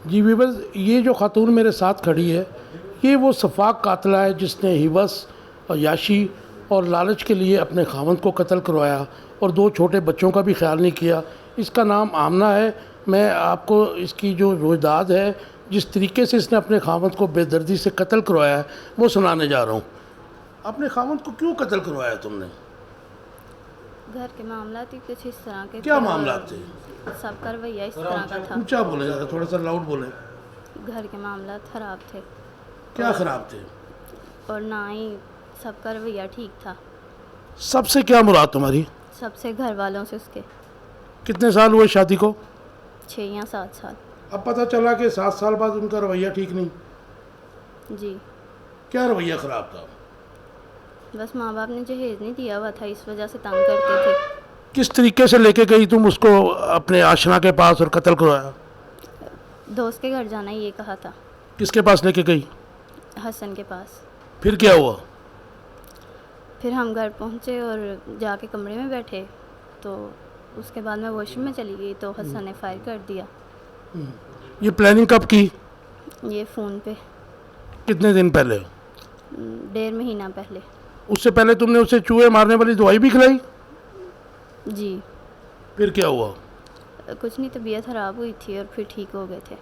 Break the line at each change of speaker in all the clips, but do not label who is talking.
जी viewers, ये जो खातून मेरे साथ खड़ी है ये वो सफाक कातला है जिसने हिवस और याशी और लालच के लिए अपने खावंद को कत्ल करवाया और दो छोटे बच्चों का भी ख्याल नहीं किया। इसका नाम आमना है। मैं आपको इसकी जो रोजदाद है, जिस तरीके से इसने अपने खावंद को बेदर्दी से कत्ल करवाया है, वो सुनाने जा रहा हूँ। अपने खावंद को क्यों कत्ल करवाया तुमने?
घर के मामला थी कुछ इस तरह के।
क्या
थे
मामला
और
थे?
सबका रवैया इस तरह का था।
ऊंचा बोले, ज़रा थोड़ा सा लाउड बोले।
घर के मामला खराब थे
क्या ख़राब थे?
और ना ही सबका रवैया ठीक था।
सबसे क्या मुराद तुम्हारी?
सबसे घर वालों से उसके।
कितने साल हुए शादी को?
6 या 7 साल।
अब पता चला कि 7 साल बाद उनका रवैया ठीक नहीं।
जी,
क्या रवैया ख़राब था?
बस माँ बाप ने जहेज नहीं दिया हुआ था, इस वजह से तंग करते थे।
किस तरीके से लेके गई तुम उसको अपने आशना के पास और कत्ल करवाया?
दोस्त के घर जाना ये कहा था।
किसके पास लेके गई?
हसन के पास।
फिर क्या हुआ?
फिर हम घर पहुँचे और जाके कमरे में बैठे, तो उसके बाद मैं वॉशरूम में चली गई तो हसन ने फायर कर दिया।
ये प्लानिंग कब की?
ये फ़ोन पे
कितने दिन पहले?
1.5 महीना पहले।
उससे पहले तुमने उसे चूहे मारने वाली दवाई भी खिलाई?
जी,
फिर क्या हुआ?
कुछ नहीं, तबीयत ख़राब हुई थी और फिर ठीक हो गए थे।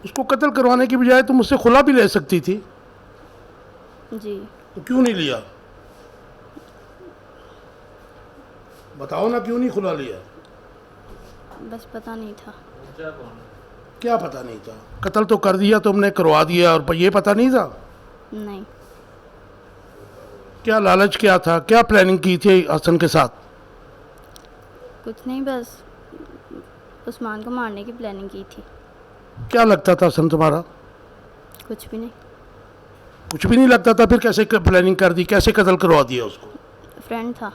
उसको कत्ल करवाने की बजाय तुम उससे खुला भी ले सकती थी,
जी,
तो क्यों नहीं लिया? बताओ ना, क्यों नहीं खुला लिया?
बस पता नहीं था।
क्या पता नहीं था? कत्ल तो कर दिया तुमने, करवा दिया, और ये पता नहीं था?
नहीं,
क्या लालच क्या था? क्या प्लानिंग की थी हसन के साथ?
कुछ नहीं, बस उस्मान को मारने की प्लानिंग की थी।
क्या लगता था हसन तुम्हारा?
कुछ भी नहीं।
कुछ भी नहीं लगता था? फिर कैसे प्लानिंग कर दी, कैसे कत्ल करवा दिया उसको?
फ्रेंड था।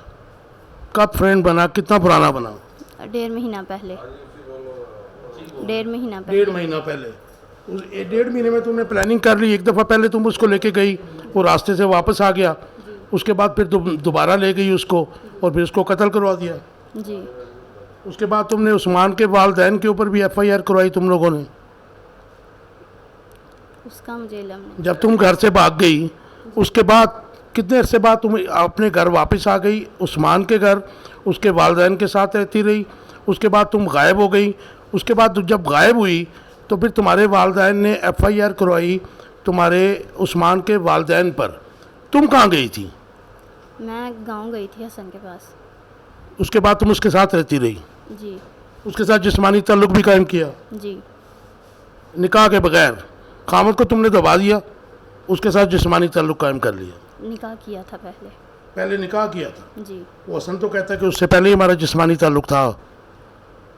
कब फ्रेंड बना? कितना पुराना बना?
1.5 महीना पहले। 1.5 महीना पहले।
1.5 महीना पहले। उस 1.5 महीने में तुमने प्लानिंग कर ली। एक दफ़ा पहले तुम उसको लेके गई, वो रास्ते से वापस आ गया, उसके बाद फिर तुम दोबारा ले गई उसको और फिर उसको कत्ल करवा दिया।
जी,
उसके बाद तुमने उस्मान के वालिदैन के ऊपर भी FIR करवाई तुम लोगों ने।
उसका मुझे इल्म नहीं।
जब तुम घर से भाग गई, उसके बाद कितने अरसे बाद तुम अपने घर वापस आ गई, उस्मान के घर, उसके वालिदैन के साथ रहती रही। उसके बाद तुम गायब हो गई। उसके बाद जब गायब हुई तो फिर तुम्हारे वालिदैन ने FIR करवाई तुम्हारे उस्मान के वालिदैन पर। तुम कहाँ गई थी?
मैं गांव गई थी हसन के पास।
उसके बाद तुम उसके साथ रहती रही?
जी,
उसके साथ जिस्मानी ताल्लुक़ भी कायम किया?
जी,
निकाह के बगैर? खामद को तुमने दबा दिया, उसके साथ जिस्मानी ताल्लुक़ कायम कर लिया?
निकाह किया था पहले।
पहले निकाह किया था?
जी,
वो हसन तो कहता है कि उससे पहले ही हमारा जिस्मानी ताल्लुक़ था।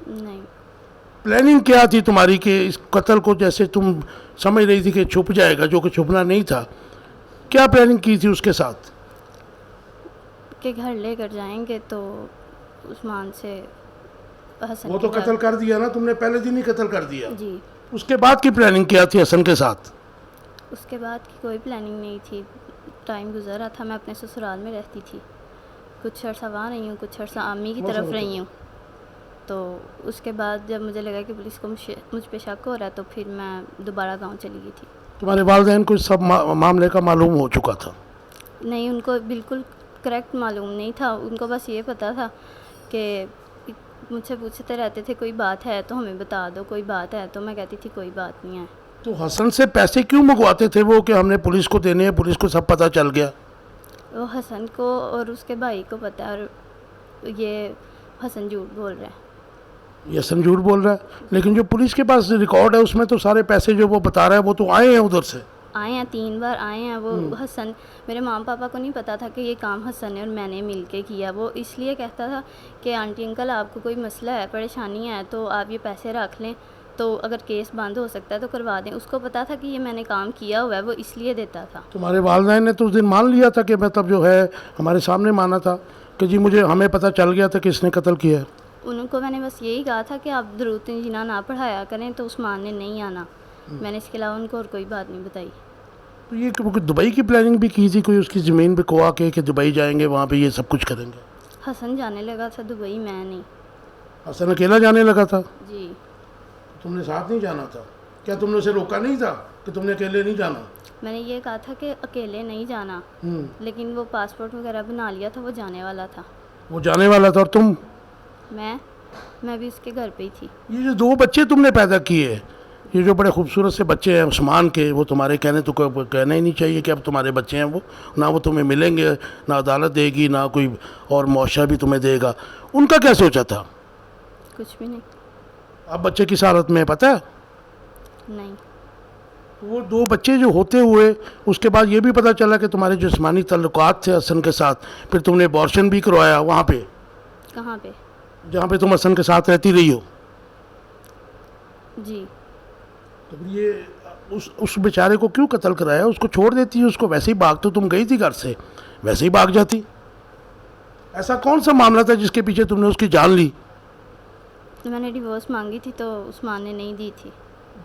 नहीं,
प्लानिंग क्या थी तुम्हारी कि इस कत्ल को, जैसे तुम समझ रही थी कि छुप जाएगा, जो कि छुपना नहीं था, क्या प्लानिंग की थी उसके साथ?
के घर लेकर जाएंगे तो उस्मान से हसन
वो तो
के घर-
कत्ल कर दिया ना तुमने, पहले दिन ही कत्ल कर दिया।
जी,
उसके बाद की प्लानिंग क्या थी हसन के साथ?
उसके बाद की कोई प्लानिंग नहीं थी। टाइम गुजर रहा था, मैं अपने ससुराल में रहती थी। कुछ अर्सा वहाँ रही हूँ, कुछ अर्सा अम्मी की तरफ रही हूँ। तो उसके बाद जब मुझे लगा कि पुलिस को मुझ पे शक हो रहा है, तो फिर मैं दोबारा गांव चली गई थी।
तुम्हारे वालिदैन को सब मामले का मालूम हो चुका था?
नहीं, उनको बिल्कुल करेक्ट मालूम नहीं था। उनको बस ये पता था कि मुझसे पूछते रहते थे कोई बात है तो हमें बता दो, कोई बात है, तो मैं कहती थी कोई बात नहीं है।
तो हसन से पैसे क्यों मंगवाते थे वो कि हमने पुलिस को देने हैं, पुलिस को सब पता चल गया?
वो हसन को और उसके भाई को पता है, और ये हसन झूठ बोल रहा है।
ये हसन झूठ बोल रहा है, लेकिन जो पुलिस के पास रिकॉर्ड है उसमें तो सारे पैसे जो वो बता रहा है वो तो आए हैं उधर से।
आए हैं, 3 बार आए हैं वो। हसन, मेरे माँ पापा को नहीं पता था कि ये काम हसन ने और मैंने मिल के किया। वो इसलिए कहता था कि आंटी अंकल आपको कोई मसला है, परेशानी है, तो आप ये पैसे रख लें, तो अगर केस बंद हो सकता है तो करवा दें। उसको पता था कि ये मैंने काम किया हुआ है, वो इसलिए देता था।
तुम्हारे वालिदैन ने तो उस दिन मान लिया था कि मतलब जो है हमारे सामने माना था कि जी हमें पता चल गया था कि इसने कत्ल किया है?
उनको मैंने बस यही कहा था कि आप दरूद जिना ना पढ़ाया करें, तो उस्मान ने नहीं आना। मैंने इसके अलावा उनको और कोई बात नहीं बताई।
तो ये दुबई की प्लानिंग भी की थी कोई, उसकी ज़मीन पे कुआ के कि दुबई जाएंगे, वहाँ पे ये सब कुछ करेंगे?
हसन जाने लगा था दुबई, मैं नहीं।
हसन अकेला जाने लगा था?
जी,
तुमने साथ नहीं जाना था? क्या तुमने उसे रोका नहीं था कि तुमने अकेले नहीं जाना?
मैंने ये कहा था कि अकेले नहीं जाना, लेकिन वो पासपोर्ट वगैरह बना लिया था, वो जाने वाला था।
वो जाने वाला था और तुम?
मैं भी उसके घर पे ही थी।
ये जो 2 बच्चे तुमने पैदा किए, ये जो बड़े खूबसूरत से बच्चे हैं उस्मान के, वो तुम्हारे कहने तो कहना ही नहीं चाहिए कि अब तुम्हारे बच्चे हैं वो, ना वो तुम्हें मिलेंगे, ना अदालत देगी, ना कोई और मुआवजा भी तुम्हें देगा। उनका क्या सोचा था?
कुछ भी नहीं।
अब बच्चे किस हालत में है पता है?
नहीं।
वो 2 बच्चे जो होते हुए उसके बाद ये भी पता चला कि तुम्हारे जिस्मानी ताल्लुकात थे हसन के साथ, फिर तुमने अबॉर्शन भी करवाया वहाँ पे,
कहाँ पे?
जहाँ पे तुम हसन के साथ रहती रही हो।
जी।
तो फिर ये उस बेचारे को क्यों कत्ल कराया? उसको छोड़ देती, उसको वैसे ही भाग, तो तुम गई थी घर से, वैसे ही भाग जाती। ऐसा कौन सा मामला था जिसके पीछे तुमने उसकी जान ली?
तो मैंने डिवोर्स मांगी थी तो उस्मान ने नहीं दी थी।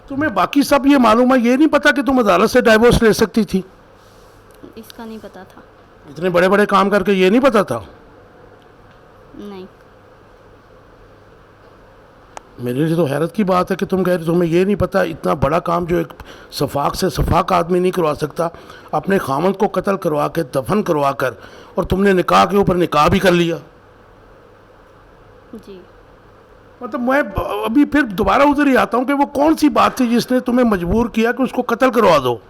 तुम्हें बाकी सब ये मालूम है, ये नहीं पता कि तुम अदालत से डाइवोर्स ले सकती थी?
इसका नहीं पता था।
इतने बड़े बड़े काम करके ये नहीं पता था?
नहीं।
मेरे लिए तो हैरत की बात है कि तुम कह रहे तुम्हें ये नहीं पता। इतना बड़ा काम जो एक सफाक से सफाक आदमी नहीं करवा सकता, अपने खामद को कत्ल करवा के दफन करवा कर, और तुमने निकाह के ऊपर निकाह भी कर लिया।
जी।
मतलब मैं अभी फिर दोबारा उधर ही आता हूँ कि वो कौन सी बात थी जिसने तुम्हें मजबूर किया कि उसको कत्ल करवा दो?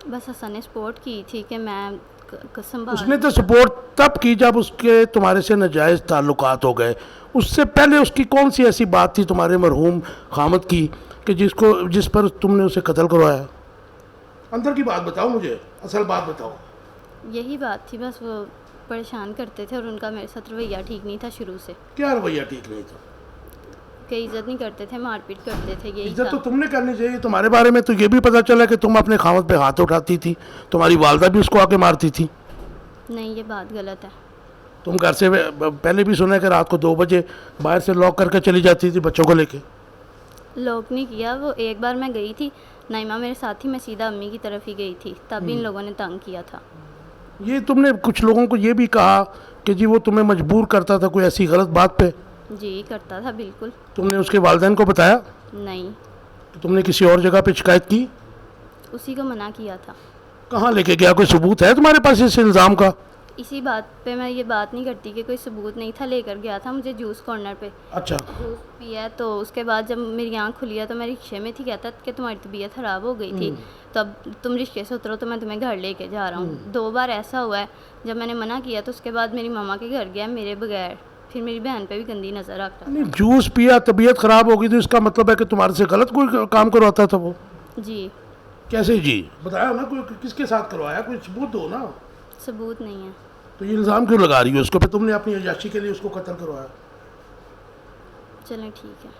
बस हसन ने सपोर्ट की थी कि मैं संभाल।
उसने तो सपोर्ट तब की जब उसके तुम्हारे से नाजायज़ ताल्लुकात हो गए। उससे पहले उसकी कौन सी ऐसी बात थी तुम्हारे मरहूम खामद की कि जिस पर तुमने उसे कत्ल करवाया? अंदर की बात बताओ मुझे, असल बात बताओ।
यही बात थी, बस वो परेशान करते थे और उनका मेरे साथ रवैया ठीक नहीं था शुरू से।
क्या रवैया ठीक नहीं था?
कि इज्जत नहीं करते थे, मारपीट करते थे, यही
इज्जत
था।
तो तुमने करनी चाहिए। तुम्हारे बारे में तो ये भी पता चला कि तुम अपने खामद पे हाथ उठाती थी, तुम्हारी वालदा भी उसको आके मारती थी।
नहीं, ये बात गलत है।
तुम घर से पहले भी सुना है कि रात को 2 बजे बाहर से लॉक करके चली जाती थी बच्चों को लेके।
लॉक नहीं किया, वो एक बार मैं गई थी, नाइमा मेरे साथ ही, मैं सीधा अम्मी की तरफ ही गई थी, तब इन लोगों ने तंग किया था।
ये तुमने कुछ लोगों को ये भी कहा कि जी वो तुम्हें मजबूर करता था कोई ऐसी गलत बात पे?
जी करता था, बिल्कुल।
तुमने उसके वालिदैन को बताया?
नहीं।
तो तुमने किसी और जगह पे शिकायत की?
उसी को मना किया था।
कहाँ लेके गया? कोई सबूत है तुम्हारे पास इस इल्ज़ाम का?
इसी बात पे मैं ये बात नहीं करती कि कोई सबूत नहीं था, लेकर गया था मुझे जूस कॉर्नर पे।
अच्छा।
जूस पिया तो उसके बाद जब मेरी आँख खुली है तो मैं रिक्शे में थी, कहता कि तुम्हारी तबीयत ख़राब हो गई थी, तो अब तुम रिक्शे से उतरो तो मैं तुम्हें घर लेके जा रहा हूँ। 2 बार ऐसा हुआ है। जब मैंने मना किया तो उसके बाद मेरी मामा के घर गया मेरे बगैर, फिर मेरी बहन पे भी गंदी नज़र रखता।
नहीं, जूस पिया, तबीयत ख़राब हो गई तो इसका मतलब है कि तुम्हारे से गलत कोई काम करवाता था वो?
जी।
कैसे जी? बताया ना, कोई किसके साथ करवाया, कोई सबूत दो ना।
सबूत नहीं है।
तो ये इल्ज़ाम क्यों लगा रही हो उसको पे? तुमने अपनी अयाशी के लिए उसको कत्ल करवाया।
चलें ठीक है।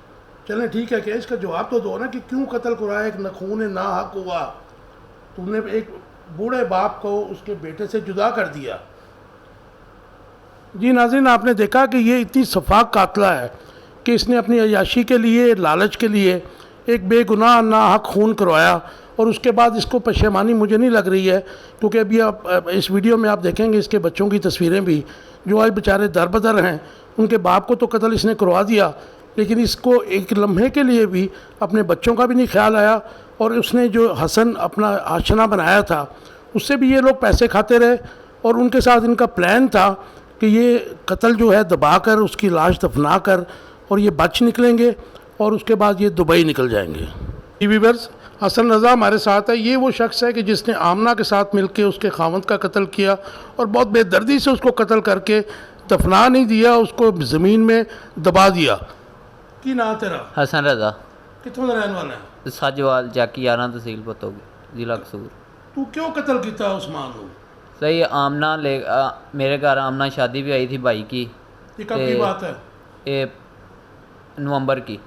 चलें ठीक है, क्या इसका जवाब तो दो ना कि क्यों कत्ल करवाया? एक नखून ना हक हुआ, तुमने एक बूढ़े बाप को उसके बेटे से जुदा कर दिया। जी नाज़रीन, आपने देखा कि ये इतनी सफाक कातला है कि इसने अपनी अयाशी के लिए, लालच के लिए एक बेगुनाह ना हक खून करवाया, और उसके बाद इसको पशेमानी मुझे नहीं लग रही है, क्योंकि अभी आप इस वीडियो में आप देखेंगे इसके बच्चों की तस्वीरें भी, जो आज बेचारे दर बदर हैं। उनके बाप को तो कत्ल इसने करवा दिया, लेकिन इसको एक लम्हे के लिए भी अपने बच्चों का भी नहीं ख्याल आया, और उसने जो हसन अपना आशना बनाया था उससे भी ये लोग पैसे खाते रहे, और उनके साथ इनका प्लान था कि ये कत्ल जो है दबा कर उसकी लाश दफना कर और ये बच निकलेंगे, और उसके बाद ये दुबई निकल जाएंगे। व्यूअर्स, हसन रज़ा हमारे साथ है। ये वो शख्स है कि जिसने आमना के साथ मिलकर उसके खावंद का कत्ल किया, और बहुत बेदर्दी से उसको कत्ल करके दफना नहीं दिया, उसको ज़मीन में दबा दिया। की नाम तेरा?
हसन रज़ा।
कितों का रहने वाला है?
सजवाल जाकी 11 तहसील पतोगी जिला कसूर।
तू क्यों कत्ल किया उस्मान को?
सही आमना मेरे घर आमना शादी भी आई थी भाई की।
ये कब की बात है?
ये नवंबर की।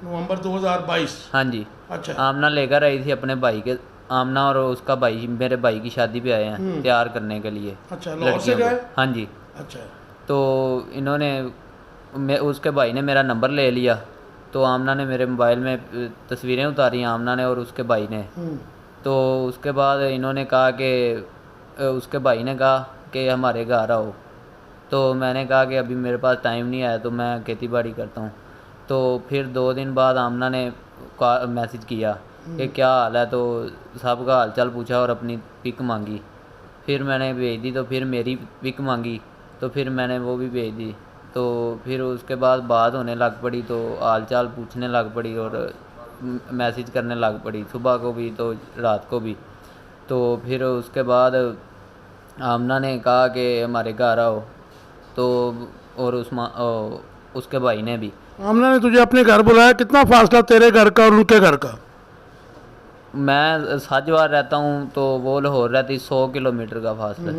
नवंबर 2022?
हाँ जी।
अच्छा।
आमना लेकर आई थी अपने भाई के, आमना और उसका भाई मेरे भाई की शादी पे आए हैं तैयार करने के लिए।
अच्छा, लाहौर से गए?
हाँ जी।
अच्छा। तो
इन्होंने उसके भाई ने मेरा नंबर ले लिया, तो आमना ने मेरे मोबाइल में तस्वीरें उतारी, आमना ने और उसके भाई ने। तो उसके बाद इन्होंने कहा कि उसके भाई ने कहा कि हमारे घर आओ, तो मैंने कहा कि अभी मेरे पास टाइम नहीं आया, तो मैं खेती बाड़ी करता हूँ। तो फिर 2 दिन बाद आमना ने मैसेज किया कि क्या हाल है, तो सबका हाल चाल पूछा और अपनी पिक मांगी। फिर मैंने भेज दी, तो फिर मेरी पिक मांगी, तो फिर मैंने वो भी भेज दी। तो फिर उसके बाद बात होने लग पड़ी, तो हाल चाल पूछने लग पड़ी और मैसेज करने लग पड़ी, सुबह को भी तो रात को भी। तो फिर उसके बाद आमना ने कहा कि हमारे घर आओ, तो और उसके भाई ने भी।
आमना ने तुझे अपने घर बुलाया, कितना फासला तेरे घर का और उनके घर का?
मैं साजवार रहता हूँ तो वो लाहौर रहती, 100 किलोमीटर का फासला,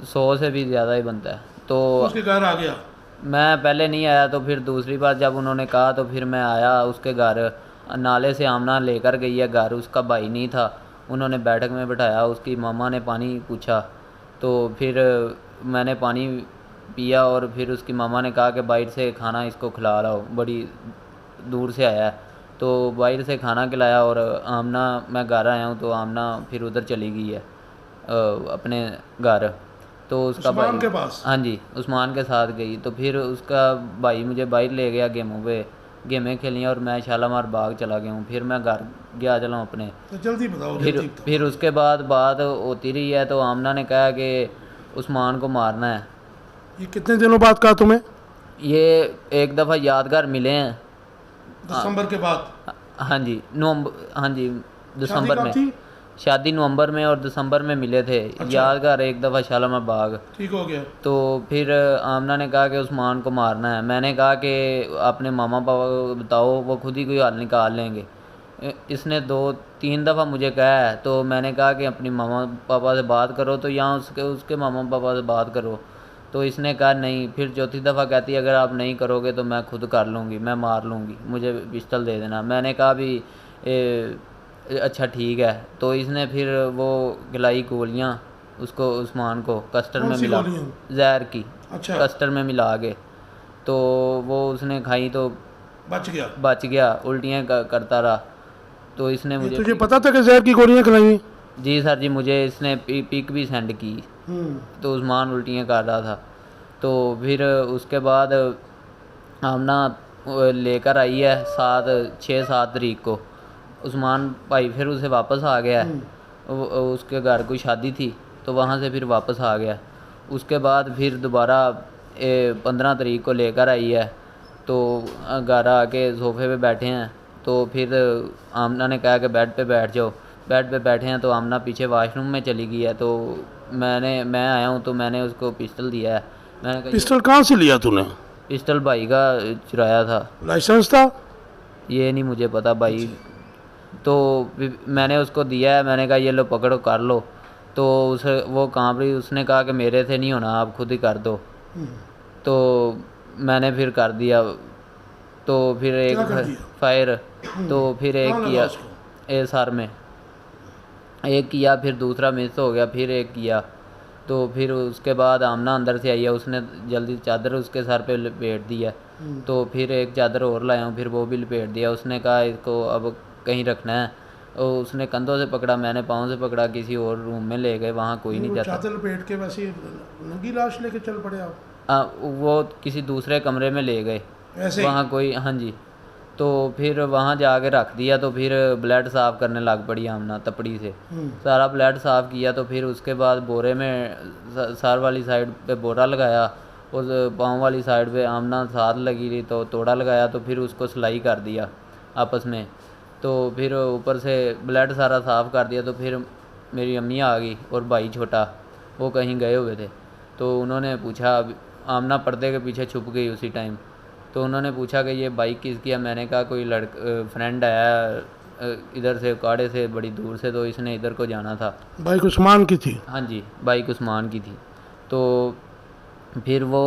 100 से भी ज़्यादा ही बनता है। तो
उसके घर आ गया?
मैं पहले नहीं आया, तो फिर दूसरी बार जब उन्होंने कहा तो फिर मैं आया उसके घर। नाले से आमना लेकर गई है घर, उसका भाई नहीं था, उन्होंने बैठक में बैठाया, उसकी मामा ने पानी पूछा, तो फिर मैंने पानी पिया और फिर उसकी मामा ने कहा कि बाहर से खाना इसको खिला लाओ, बड़ी दूर से आया है। तो बाहर से खाना खिलाया और आमना, मैं घर आया हूँ तो आमना फिर उधर चली गई है अपने घर। तो उसका
उस्मान
भाई
के पास?
हाँ जी, उस्मान के साथ गई। तो फिर उसका भाई मुझे बाहर ले गया गेमों पे, गेमें खेली और मैं शालामार बाग चला गया हूँ। फिर मैं घर गया चला हूँ अपने।
तो जल्दी बताओ,
फिर
जल्दी बताओ।
फिर उसके बाद बात होती रही है, तो आमना ने कहा कि उस्मान को मारना है।
ये कितने दिनों बाद कहा तुम्हें?
ये एक दफ़ा यादगार मिले हैं
दिसंबर के बाद?
हाँ जी, नवंबर, हाँ जी दिसंबर
कब
में।
थी?
शादी नवंबर में और दिसंबर में मिले थे। यादगार एक दफ़ा शालामार बाग।
ठीक हो गया।
तो फिर आमना ने कहा कि उस्मान को मारना है। मैंने कहा कि अपने मामा पापा को बताओ, वो खुद ही कोई हल निकाल लेंगे। इसने 2-3 दफ़ा मुझे कहा है, तो मैंने कहा कि अपनी मामा पापा से बात करो, तो यहाँ उसके मामा पापा से बात करो। तो इसने कहा नहीं। फिर चौथी दफ़ा कहती है अगर आप नहीं करोगे तो मैं खुद कर लूँगी, मैं मार लूँगी, मुझे पिस्टल दे देना। मैंने कहा भी अच्छा ठीक है। तो इसने फिर वो गिलाई गोलियाँ उसको, उस्मान को कस्टर्ड में
कौन सी
मिला,
गोलियां?
जहर की,
अच्छा।
कस्टर्ड में मिला के। तो वो उसने खाई तो
बच गया?
बच गया, उल्टियाँ करता रहा। तो इसने
ये
मुझे
तुझे पता था कि जहर की गोलियां खिलाई हैं?
जी सर जी, मुझे इसने पिक भी सेंड की। तो उस्मान उल्टियाँ कर रहा था। तो फिर उसके बाद आमना लेकर आई है 6-7 तारीख को। उस्मान भाई फिर उसे वापस आ गया है। उसके घर कोई शादी थी, तो वहाँ से फिर वापस आ गया। उसके बाद फिर दोबारा 15 तारीख को लेकर आई है। तो घर आके सोफ़े पे बैठे हैं, तो फिर आमना ने कहा कि बेड पे बैठ जाओ। बेड पे बैठे हैं, तो आमना पीछे वाशरूम में चली गई है। तो मैं आया हूँ, तो मैंने उसको पिस्टल दिया है। मैंने कहा
पिस्टल कहाँ से लिया तूने?
पिस्टल भाई का चुराया था।
लाइसेंस था?
ये नहीं मुझे पता भाई। तो मैंने उसको दिया है, मैंने कहा ये लो पकड़ो कर लो। तो उसे वो कांप रही, उसने कहा कि मेरे से नहीं होना, आप खुद ही कर दो। तो मैंने फिर कर दिया। तो फिर एक
क्या कर दिया?
फायर, तो फिर एक
कहाँ लगा
किया
उसको?
सर में एक किया, फिर दूसरा मिस हो गया, फिर एक किया। तो फिर उसके बाद आमना अंदर से आई है, उसने जल्दी चादर उसके सर पे लपेट दी है। तो फिर एक चादर और लाया हूँ, फिर वो भी लपेट दिया। उसने कहा इसको अब कहीं रखना है, और उसने कंधों से पकड़ा, मैंने पाँव से पकड़ा, किसी और रूम में ले गए, वहाँ कोई नहीं जाता।
चादर लपेट के वैसे नंगी लाश लेके चल पड़े आप?
वो किसी दूसरे कमरे में ले गए,
ऐसे ही?
वहाँ कोई, हाँ जी। तो फिर वहाँ जाके रख दिया। तो फिर ब्लड साफ़ करने लग पड़ी आमना तपड़ी से। सारा ब्लड साफ़ किया। तो फिर उसके बाद बोरे में सर वाली साइड पे बोरा लगाया, उस पाँव वाली साइड पे आमना साथ लगी रही, तो तोड़ा लगाया। तो फिर उसको सिलाई कर दिया आपस में। तो फिर ऊपर से ब्लड सारा साफ़ कर दिया। तो फिर मेरी अम्मी आ गई और भाई छोटा वो कहीं गए हुए थे। तो उन्होंने पूछा, आमना पर्दे के पीछे छुप गई उसी टाइम। तो उन्होंने पूछा कि ये बाइक किसकी है। मैंने कहा कोई फ्रेंड आया इधर से, काड़े से, बड़ी दूर से, तो इसने इधर को जाना था।
बाइक उस्मान की थी?
हाँ जी, बाइक उस्मान की थी। तो फिर वो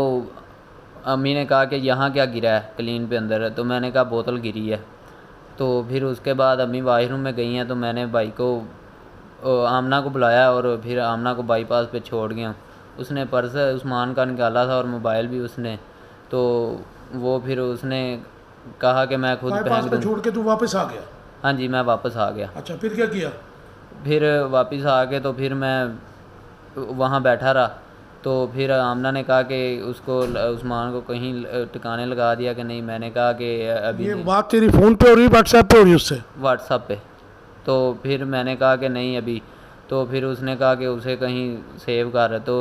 अम्मी ने कहा कि यहाँ क्या गिरा है, क्लीन पे अंदर है। तो मैंने कहा बोतल गिरी है। तो फिर उसके बाद अम्मी वाशरूम में गई हैं, तो मैंने भाई को आमना को बुलाया और फिर आमना को बाईपास पे छोड़ गया। उसने पर्स उस्मान का निकाला था और मोबाइल भी उसने। तो वो फिर उसने कहा कि मैं खुद
बाईपास पे छोड़ के तू वापस आ गया?
हाँ जी, मैं वापस आ गया।
अच्छा, फिर क्या किया?
फिर वापस आ के तो फिर मैं वहाँ बैठा रहा। तो फिर आमना ने कहा कि उसको उस्मान को कहीं ठिकाने लगा दिया कि नहीं। मैंने कहा कि अभी
ये बात तेरी फ़ोन पे हो रही व्हाट्सएप पे हो रही उससे?
व्हाट्सएप पे। तो फिर मैंने कहा कि नहीं अभी। तो फिर उसने कहा कि उसे कहीं सेव कर। तो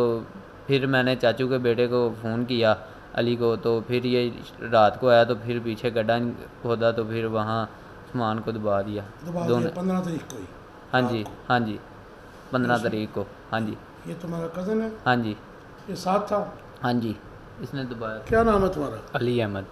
फिर मैंने चाचू के बेटे को फ़ोन किया अली को। तो फिर ये रात को आया तो फिर पीछे गड्ढा खोदा तो फिर वहाँ उस्मान को दबा दिया दोनों।
15 तारीख को ही?
हाँ जी, हाँ जी, 15 तारीख को। हाँ जी,
ये तुम्हारा कज़न है?
हाँ जी,
ये साथ था?
हाँ जी, इसने दबाया।
क्या नाम है तुम्हारा?
अली अहमद।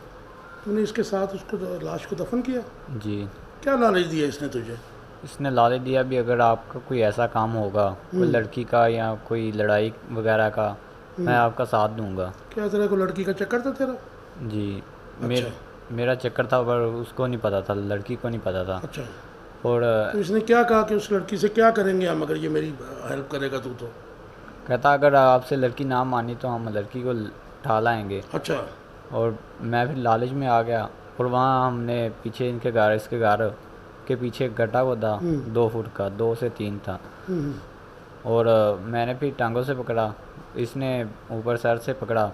तूने इसके साथ उसको लाश को दफन किया?
जी,
क्या लालच दिया इसने तुझे?
इसने लालच दिया भी अगर आपका कोई ऐसा काम होगा कोई लड़की का या कोई लड़ाई वगैरह का, मैं आपका साथ दूंगा।
क्या तेरा को लड़की का चक्कर था तेरा?
जी,
अच्छा।
मेरा चक्कर था पर उसको नहीं पता था, लड़की को नहीं पता था।
अच्छा,
और
तो इसने क्या कहा कि उस लड़की से क्या करेंगे हम अगर ये मेरी हेल्प करेगा तू तो?
कहता अगर आपसे लड़की ना मानी तो हम लड़की को उठा लाएंगे।
अच्छा।
और मैं फिर लालच में आ गया और वहाँ हमने पीछे इनके घर, इसके घर के पीछे गड्ढा खोदा 2 फुट का, 2 से 3 था। और मैंने फिर टांगों से पकड़ा, इसने ऊपर सर से पकड़ा,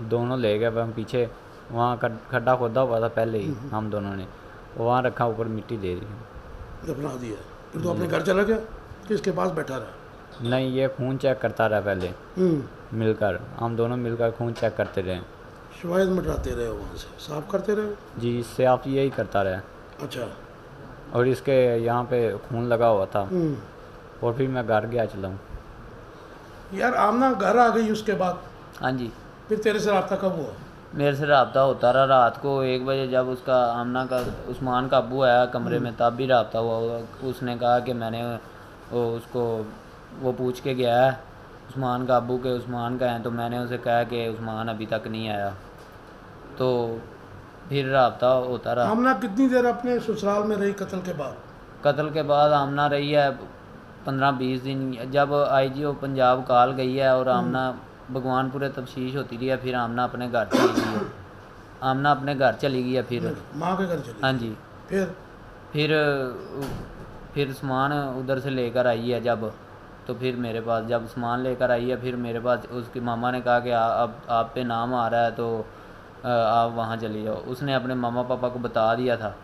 दोनों ले गए। हम पीछे वहाँ खड्डा खोदा हुआ था पहले ही हम दोनों ने, वहाँ रखा, ऊपर मिट्टी दे दी,
दफना दिया। फिर तो अपने घर चला गया कि इसके पास बैठा रहा?
नहीं, ये खून चेक करता रहा पहले मिलकर, हम दोनों मिलकर खून चेक करते रहे।
शिवायत मिटाते रहे हो वहाँ से, साफ करते रहे?
जी, इससे आप यही करता रहा।
अच्छा।
और इसके यहाँ पे खून लगा हुआ था। और फिर मैं घर गया चला हूँ।
यार आमना घर आ गई उसके बाद?
हाँ जी,
फिर तेरे से रब्ता कब हुआ?
मेरे से रब्ता होता रहा रात को 1 बजे, जब उसका आमना का उस्मान का अब्बू आया कमरे में तब भी रब्ता हुआ। उसने कहा कि मैंने उसको वो पूछ के गया है उस्मान का अब्बू के उस्मान का है। तो मैंने उसे कहा कि उस्मान अभी तक नहीं आया। तो फिर रब्ता होता रहा।
आमना कितनी देर अपने ससुराल में रही कत्ल के बाद?
कत्ल के बाद आमना रही है 15-20 दिन। जब आईजीओ पंजाब कॉल गई है और आमना भगवानपुरे तफ्तीश होती रही है, फिर आमना अपने घर चली गई है। आमना अपने घर चली गई है फिर।
माँ के घर चली?
हाँ जी। फिर सामान उधर से लेकर आई है जब, तो फिर मेरे पास जब सामान लेकर आई है फिर मेरे पास उसकी मामा ने कहा कि अब आप पे नाम आ रहा है तो आप वहाँ चली जाओ। उसने अपने मामा पापा को बता दिया था।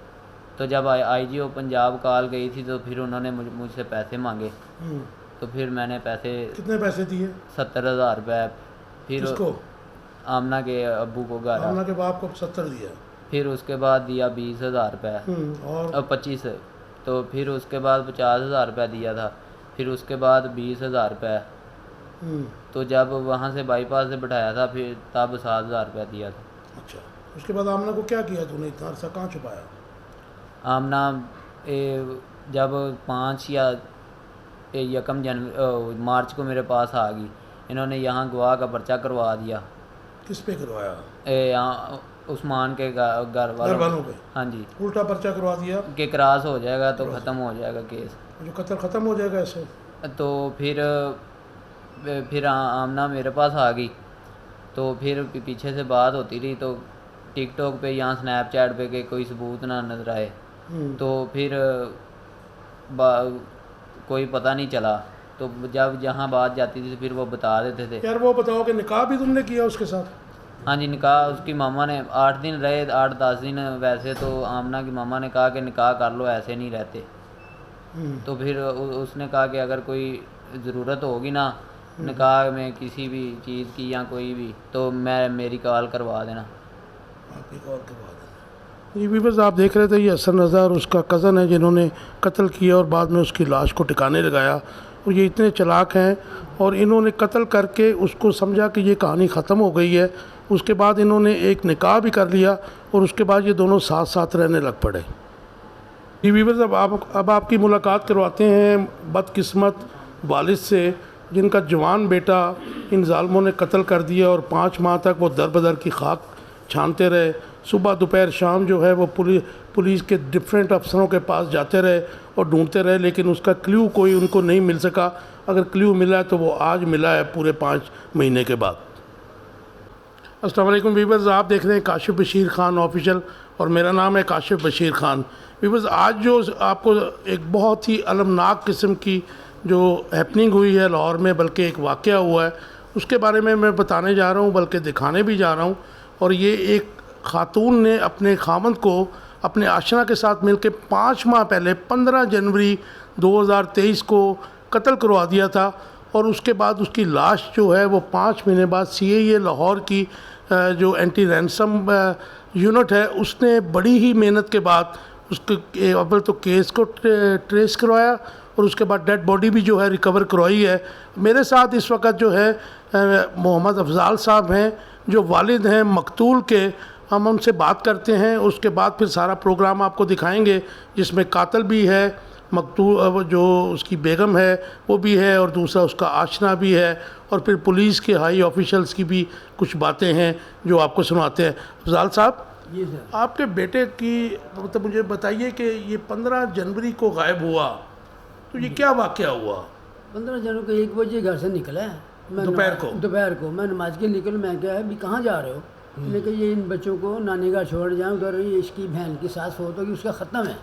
तो जब आईजीओ पंजाब कॉल गई थी तो फिर उन्होंने मुझसे पैसे मांगे। तो फिर मैंने पैसे,
कितने पैसे दिए?
70,000 रुपये। फिर
किसको?
आमना के अब्बू को गारा।
आमना के बाप को 70 दिया?
फिर उसके बाद दिया 20,000 रुपये
और
25। तो फिर उसके बाद 50,000 रुपये दिया था। फिर उसके बाद 20,000 रुपये। तो जब वहाँ से बाईपास से बैठाया था फिर तब 7,000 रुपये दिया था।
अच्छा, उसके बाद आमना को क्या किया तूने? इतना अरसा कहाँ छुपाया?
आमना जब 5 या 1 मार्च को मेरे पास आ गई। इन्होंने यहाँ गवाह का पर्चा करवा दिया।
किस पे करवाया?
यहाँ उस्मान के घर
वालों पे?
हाँ जी।
उल्टा पर्चा करवा दिया
कि क्रॉस हो जाएगा तो ख़त्म हो जाएगा केस,
जो कत्ल ख़त्म हो जाएगा ऐसे।
तो फिर आमना मेरे पास आ गई। तो फिर पीछे से बात होती रही। तो टिकटॉक पे यहाँ स्नैपचैट पे के कोई सबूत ना नजर आए। तो फिर कोई पता नहीं चला। तो जब जहाँ बात जाती थी फिर वो बता देते थे।
यार वो बताओ कि निकाह भी तुमने किया उसके साथ?
हाँ जी, निकाह उसकी मामा ने 8 दिन रहे, 8-10 दिन। वैसे तो आमना की मामा ने कहा कि निकाह कर लो, ऐसे नहीं रहते। तो फिर उसने कहा कि अगर कोई ज़रूरत होगी ना निकाह में किसी भी चीज़ की या कोई भी, तो मेरी कॉल करवा देना।
आपकी कॉल करवा देना। ये व्यूअर्स आप देख रहे थे, ये हसन रज़ा और उसका कज़न है जिन्होंने कत्ल किया और बाद में उसकी लाश को ठिकाने लगाया। और ये इतने चालाक हैं और इन्होंने कत्ल करके उसको समझा कि ये कहानी ख़त्म हो गई है। उसके बाद इन्होंने एक निकाह भी कर लिया और उसके बाद ये दोनों साथ साथ रहने लग पड़े। ये व्यूअर्स अब आपकी मुलाकात करवाते हैं बदकिस्मत वालिद से जिनका जवान बेटा इन ज़ालिमों ने कत्ल कर दिया और 5 माह तक वो दर बदर की खाक छानते रहे। सुबह दोपहर शाम जो है वो पुलिस के डिफरेंट अफसरों के पास जाते रहे और ढूंढते रहे, लेकिन उसका क्ल्यू कोई उनको नहीं मिल सका। अगर क्ल्यू मिला है तो वो आज मिला है पूरे 5 महीने के बाद। अस्सलाम वालेकुम व्यूअर्स, आप देख रहे हैं काशिफ बशीर ख़ान ऑफिशियल और मेरा नाम है काशिफ बशीर ख़ान। व्यूअर्स, आज जो आपको एक बहुत ही अलमनाक किस्म की जो हैपनिंग हुई है लाहौर में, बल्कि एक वाक़या हुआ है, उसके बारे में मैं बताने जा रहा हूँ, बल्कि दिखाने भी जा रहा हूँ। और ये एक खातून ने अपने खामंद को अपने आशना के साथ मिलकर 5 माह पहले 15 जनवरी 2023 को कत्ल करवा दिया था। और उसके बाद उसकी लाश जो है वो 5 महीने बाद CIA लाहौर की जो एंटी रैंसम यूनिट है उसने बड़ी ही मेहनत के बाद उसके अव्वल तो केस को ट्रेस करवाया और उसके बाद डेड बॉडी भी जो है रिकवर करवाई है। मेरे साथ इस वक्त जो है मोहम्मद अफजाल साहब हैं जो वालिद हैं मकतूल के। हम उनसे बात करते हैं, उसके बाद फिर सारा प्रोग्राम आपको दिखाएंगे जिसमें कातिल भी है, मकतूल जो उसकी बेगम है वो भी है और दूसरा उसका आशना भी है, और फिर पुलिस के हाई ऑफिशल्स की भी कुछ बातें हैं जो आपको सुनाते हैं। अफजाल साहब,
जी सर।
आपके बेटे की मतलब मुझे बताइए कि ये 15 जनवरी को गायब हुआ, तो ये क्या वाक़या हुआ?
15 जनवरी को 1 बजे घर से निकला है। मैं दोपहर को मैं नमाज के निकल, मैं क्या है अभी कहाँ जा रहे हो? मैंने कहा ये इन बच्चों को नानी घर छोड़ जाएँ, उधर ये इसकी बहन की सास फोटो की उसका ख़त्म है।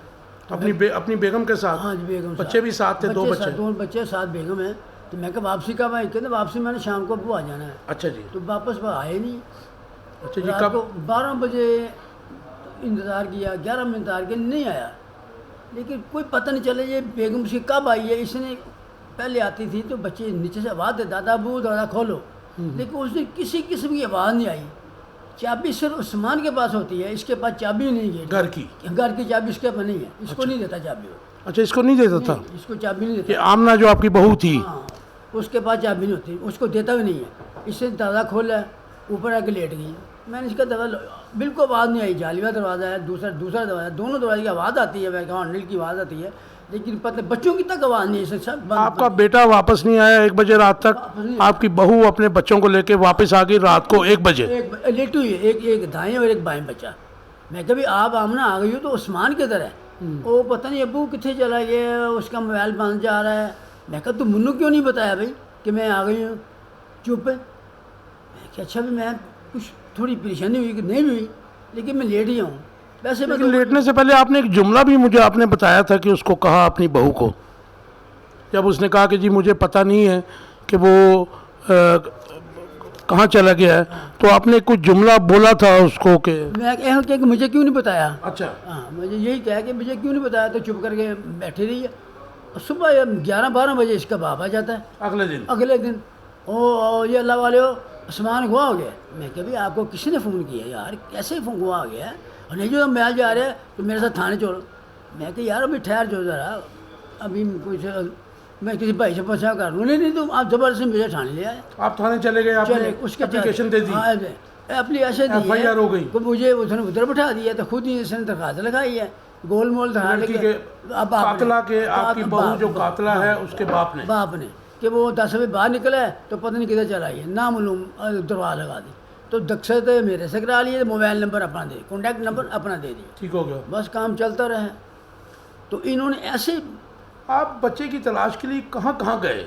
अपनी बेगम के साथ?
हाँ जी, बेगम
बच्चे भी साथ थे? 2 बच्चे?
2 बच्चे साथ बेगम है। तो मैं कहा वापसी कब आई? कहते वापसी मैंने शाम को आ जाना है।
अच्छा जी।
तो वापस वो आए नहीं।
अच्छा जी।
रात
कब?
को 12 बजे इंतज़ार किया, 11 में इंतज़ार किया, नहीं आया। लेकिन कोई पता नहीं चला ये बेगम से कब आई है। इसने पहले आती थी तो बच्चे नीचे से आवाज़ दे, दादा अबू दरवाज़ा खोलो, लेकिन उसने किसी किस्म की आवाज़ नहीं आई। चाबी सिर्फ उस्मान के पास होती है, इसके पास चाबी नहीं है। घर की चाबी इसके पास नहीं है, इसको नहीं देता चाबी वो।
अच्छा, इसको नहीं देता था?
इसको चाबी नहीं
ये
देता।
आमना जो आपकी बहू थी?
हाँ, उसके पास चाबी नहीं होती, उसको देता भी नहीं है। इससे दरवाज़ा खोला, ऊपर आके लेट गई। मैंने इसका दरवाज़ा बिल्कुल आवाज़ नहीं आई। जालिया दरवाज़ा है, दूसरा दरवाज़ा, दोनों दरवाजे की आवाज़ आती है, हैंडल की आवाज़ आती है, लेकिन पता बच्चों की तक आवाज़ नहीं है। सब
आपका बेटा वापस नहीं आया 1 बजे रात तक? आपकी बहू अपने बच्चों को लेके वापस आ गई रात को 1 बजे?
लेटी हुई है, एक दाएं और एक बाएं बच्चा। मैं कभी आप आमना आ गई हो तो उस्मान किधर है? वो पता नहीं अबू कितने चला गया, उसका मोबाइल बंद जा रहा है। मैं कहा तू मुन्नू क्यों नहीं बताया भाई कि मैं आ गई हूँ? चुप है। मैं क्या अच्छा भी मैं कुछ थोड़ी परेशानी हुई कि नहीं हुई, लेकिन मैं लेट ही हूँ। वैसे मैं
लेकिन लेटने से पहले आपने एक जुमला भी मुझे आपने बताया था कि उसको कहा अपनी बहू को, जब उसने कहा कि जी मुझे पता नहीं है कि वो कहाँ चला गया है, तो आपने कुछ जुमला बोला था उसको कि
मैं कह कि मुझे क्यों नहीं बताया।
अच्छा।
हाँ, मुझे यही कहा कि मुझे क्यों नहीं बताया, तो चुप करके बैठी रही है। सुबह 11-12 बजे इसका बाप आ जाता है अगले दिन। ओ ये अल्लाह वाले हो, सामान गुआ हो गया। मैं कह भाई आपको किसी ने फ़ोन किया यार, कैसे फ़ोन गुआ हो गया है? और नहीं जो मैं जा रहा है तो मेरे साथ थाने चलो। मैं कह यार अभी ठहर जो ज़रा, अभी कुछ मैं किसी भाई से पूछा कर लूँ। नहीं तुम आप ज़बरदस्ती मुझे थाने ले आए।
आप थाने चले गए? आपने
उसके
एप्लीकेशन दे दी?
एप्लीकेशन दी,
FIR हो गई।
तो मुझे उसने उधर बिठा दिया, तो खुद ही इसने दरखास्त लगाई है गोल मोल
कातला के। आपकी बहू जो कातला है उसके बाप ने
कि वो 10 बजे बाहर निकला है तो पता नहीं किधर चला गया, नामालूम दरवाज़ा लगा दी। तो दक्षत मेरे से करा लिए, मोबाइल नंबर अपना दे, कॉन्टैक्ट नंबर अपना दे दिया,
ठीक हो गया।
बस काम चलता रहा। तो इन्होंने ऐसे।
आप बच्चे की तलाश के लिए कहाँ कहाँ गए?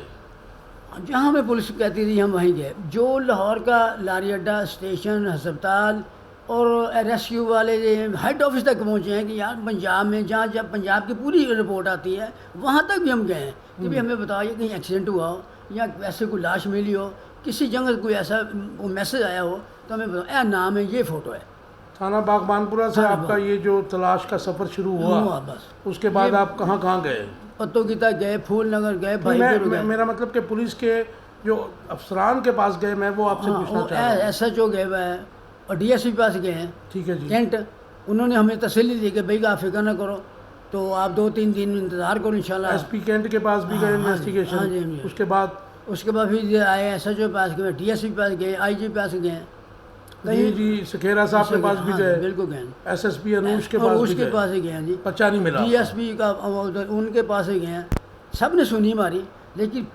जहाँ हमें पुलिस कहती थी हम वहीं गए, जो लाहौर का लारी अड्डा, स्टेशन, अस्पताल और रेस्क्यू वाले हेड ऑफिस तक पहुँचे हैं कि यार पंजाब में जहाँ जब पंजाब की पूरी रिपोर्ट आती है वहाँ तक भी हम गए हैं कि भाई हमें बताइए कहीं एक्सीडेंट हुआ हो या वैसे कोई लाश मिली हो, किसी जगह कोई ऐसा मैसेज आया हो तो हमें बताओ, नाम है, ये फ़ोटो है।
थाना बागबानपुरा से आपका ये जो तलाश का सफ़र शुरू हुआ,
बस
उसके बाद आप कहाँ कहाँ गए?
पत्तों की तक गए, फूल नगर गए, भाईपुर गए।
मेरा मतलब कि पुलिस के जो अफसरान के पास गए, मैं वो आपसे पूछना चाह रहा हूँ।
SHO गए हुए हैं और DSP पास गए हैं।
ठीक है जी।
कैंट उन्होंने हमें तसल्ली दी कि भाई आप फिक्र ना करो, तो आप 2-3 दिन इंतज़ार करो इंशाल्लाह।
SP कैंट के पास भी गए इन्वेस्टिगेशन?
हाँ जी। उसके बाद फिर आए SHO पास गए, DSP पास गए, IG पास गए,
जी सखेरा साहब के पास भी गए,
बिल्कुल गए,
SSP अनुज के पास
उसके पास ही गए हैं जी,
बच्चा नहीं मिला।
DSP का उनके पास ही गए हैं। सब ने सुनी हमारी, लेकिन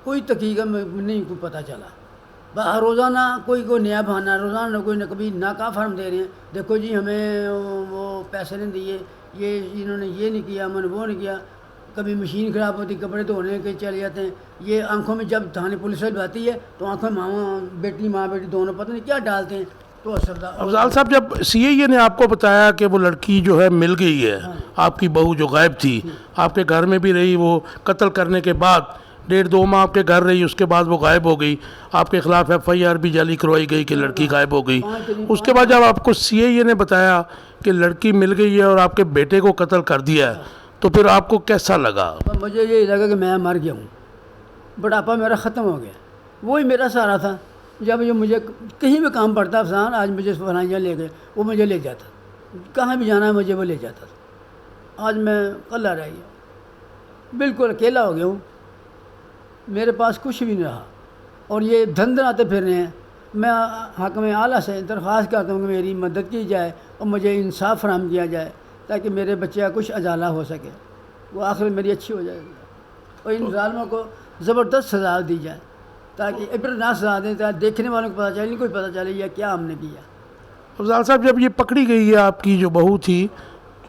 कोई तहकीक में नहीं कोई पता चला। रोज़ाना कोई नया बहाना, रोज़ाना कोई न कभी नाका फार्म दे रहे हैं, देखो जी हमें वो पैसे नहीं दिए, ये इन्होंने ये नहीं किया, मैंने वो नहीं किया। कभी मशीन ख़राब होती, कपड़े धोने के चले जाते हैं। ये आंखों में जब थाने पुलिस वाली आती है तो आंखों में माँ बेटी दोनों पता नहीं क्या डालते हैं। तो
अफजाल साहब, जब CIA ने आपको बताया कि वो लड़की जो है मिल गई है, आपकी बहू जो गायब थी, आपके घर में भी रही, वो कत्ल करने के बाद 1.5-2 माह आपके घर रही, उसके बाद वो गायब हो गई, आपके ख़िलाफ़ FIR भी जाली करवाई गई कि लड़की गायब हो गई। उसके बाद जब आपको CIA ने बताया कि लड़की मिल गई है और आपके बेटे को कत्ल कर दिया है, तो फिर आपको कैसा लगा?
मुझे ये लगा कि मैं मर गया हूँ, बुढ़ापा मेरा ख़त्म हो गया। वही मेरा सहारा था। जब ये मुझे कहीं भी काम पड़ता अफसान, आज मुझे फलाइयाँ ले गए, वो मुझे ले जाता, कहाँ भी जाना है मुझे वो ले जाता था। आज मैं कल्ला रह गया, बिल्कुल अकेला हो गया हूँ, मेरे पास कुछ भी नहीं रहा और ये धंधनाते फिर रहे हैं। मैं हाकिम आला से दरख्वास्त करता हूँ कि मेरी मदद की जाए और मुझे इंसाफ फराहम किया जाए ताकि मेरे बच्चे का कुछ अजाला हो सके, वो आखिर मेरी अच्छी हो जाएगी और इन ज़ालिमों को ज़बरदस्त सज़ा दी जाए ताकि इब्रतनाक सज़ा दें, ताकि देखने वालों को पता चले, इनको पता चले यह क्या हमने किया।
अफजाल साहब, जब ये पकड़ी गई है आपकी जो बहू थी,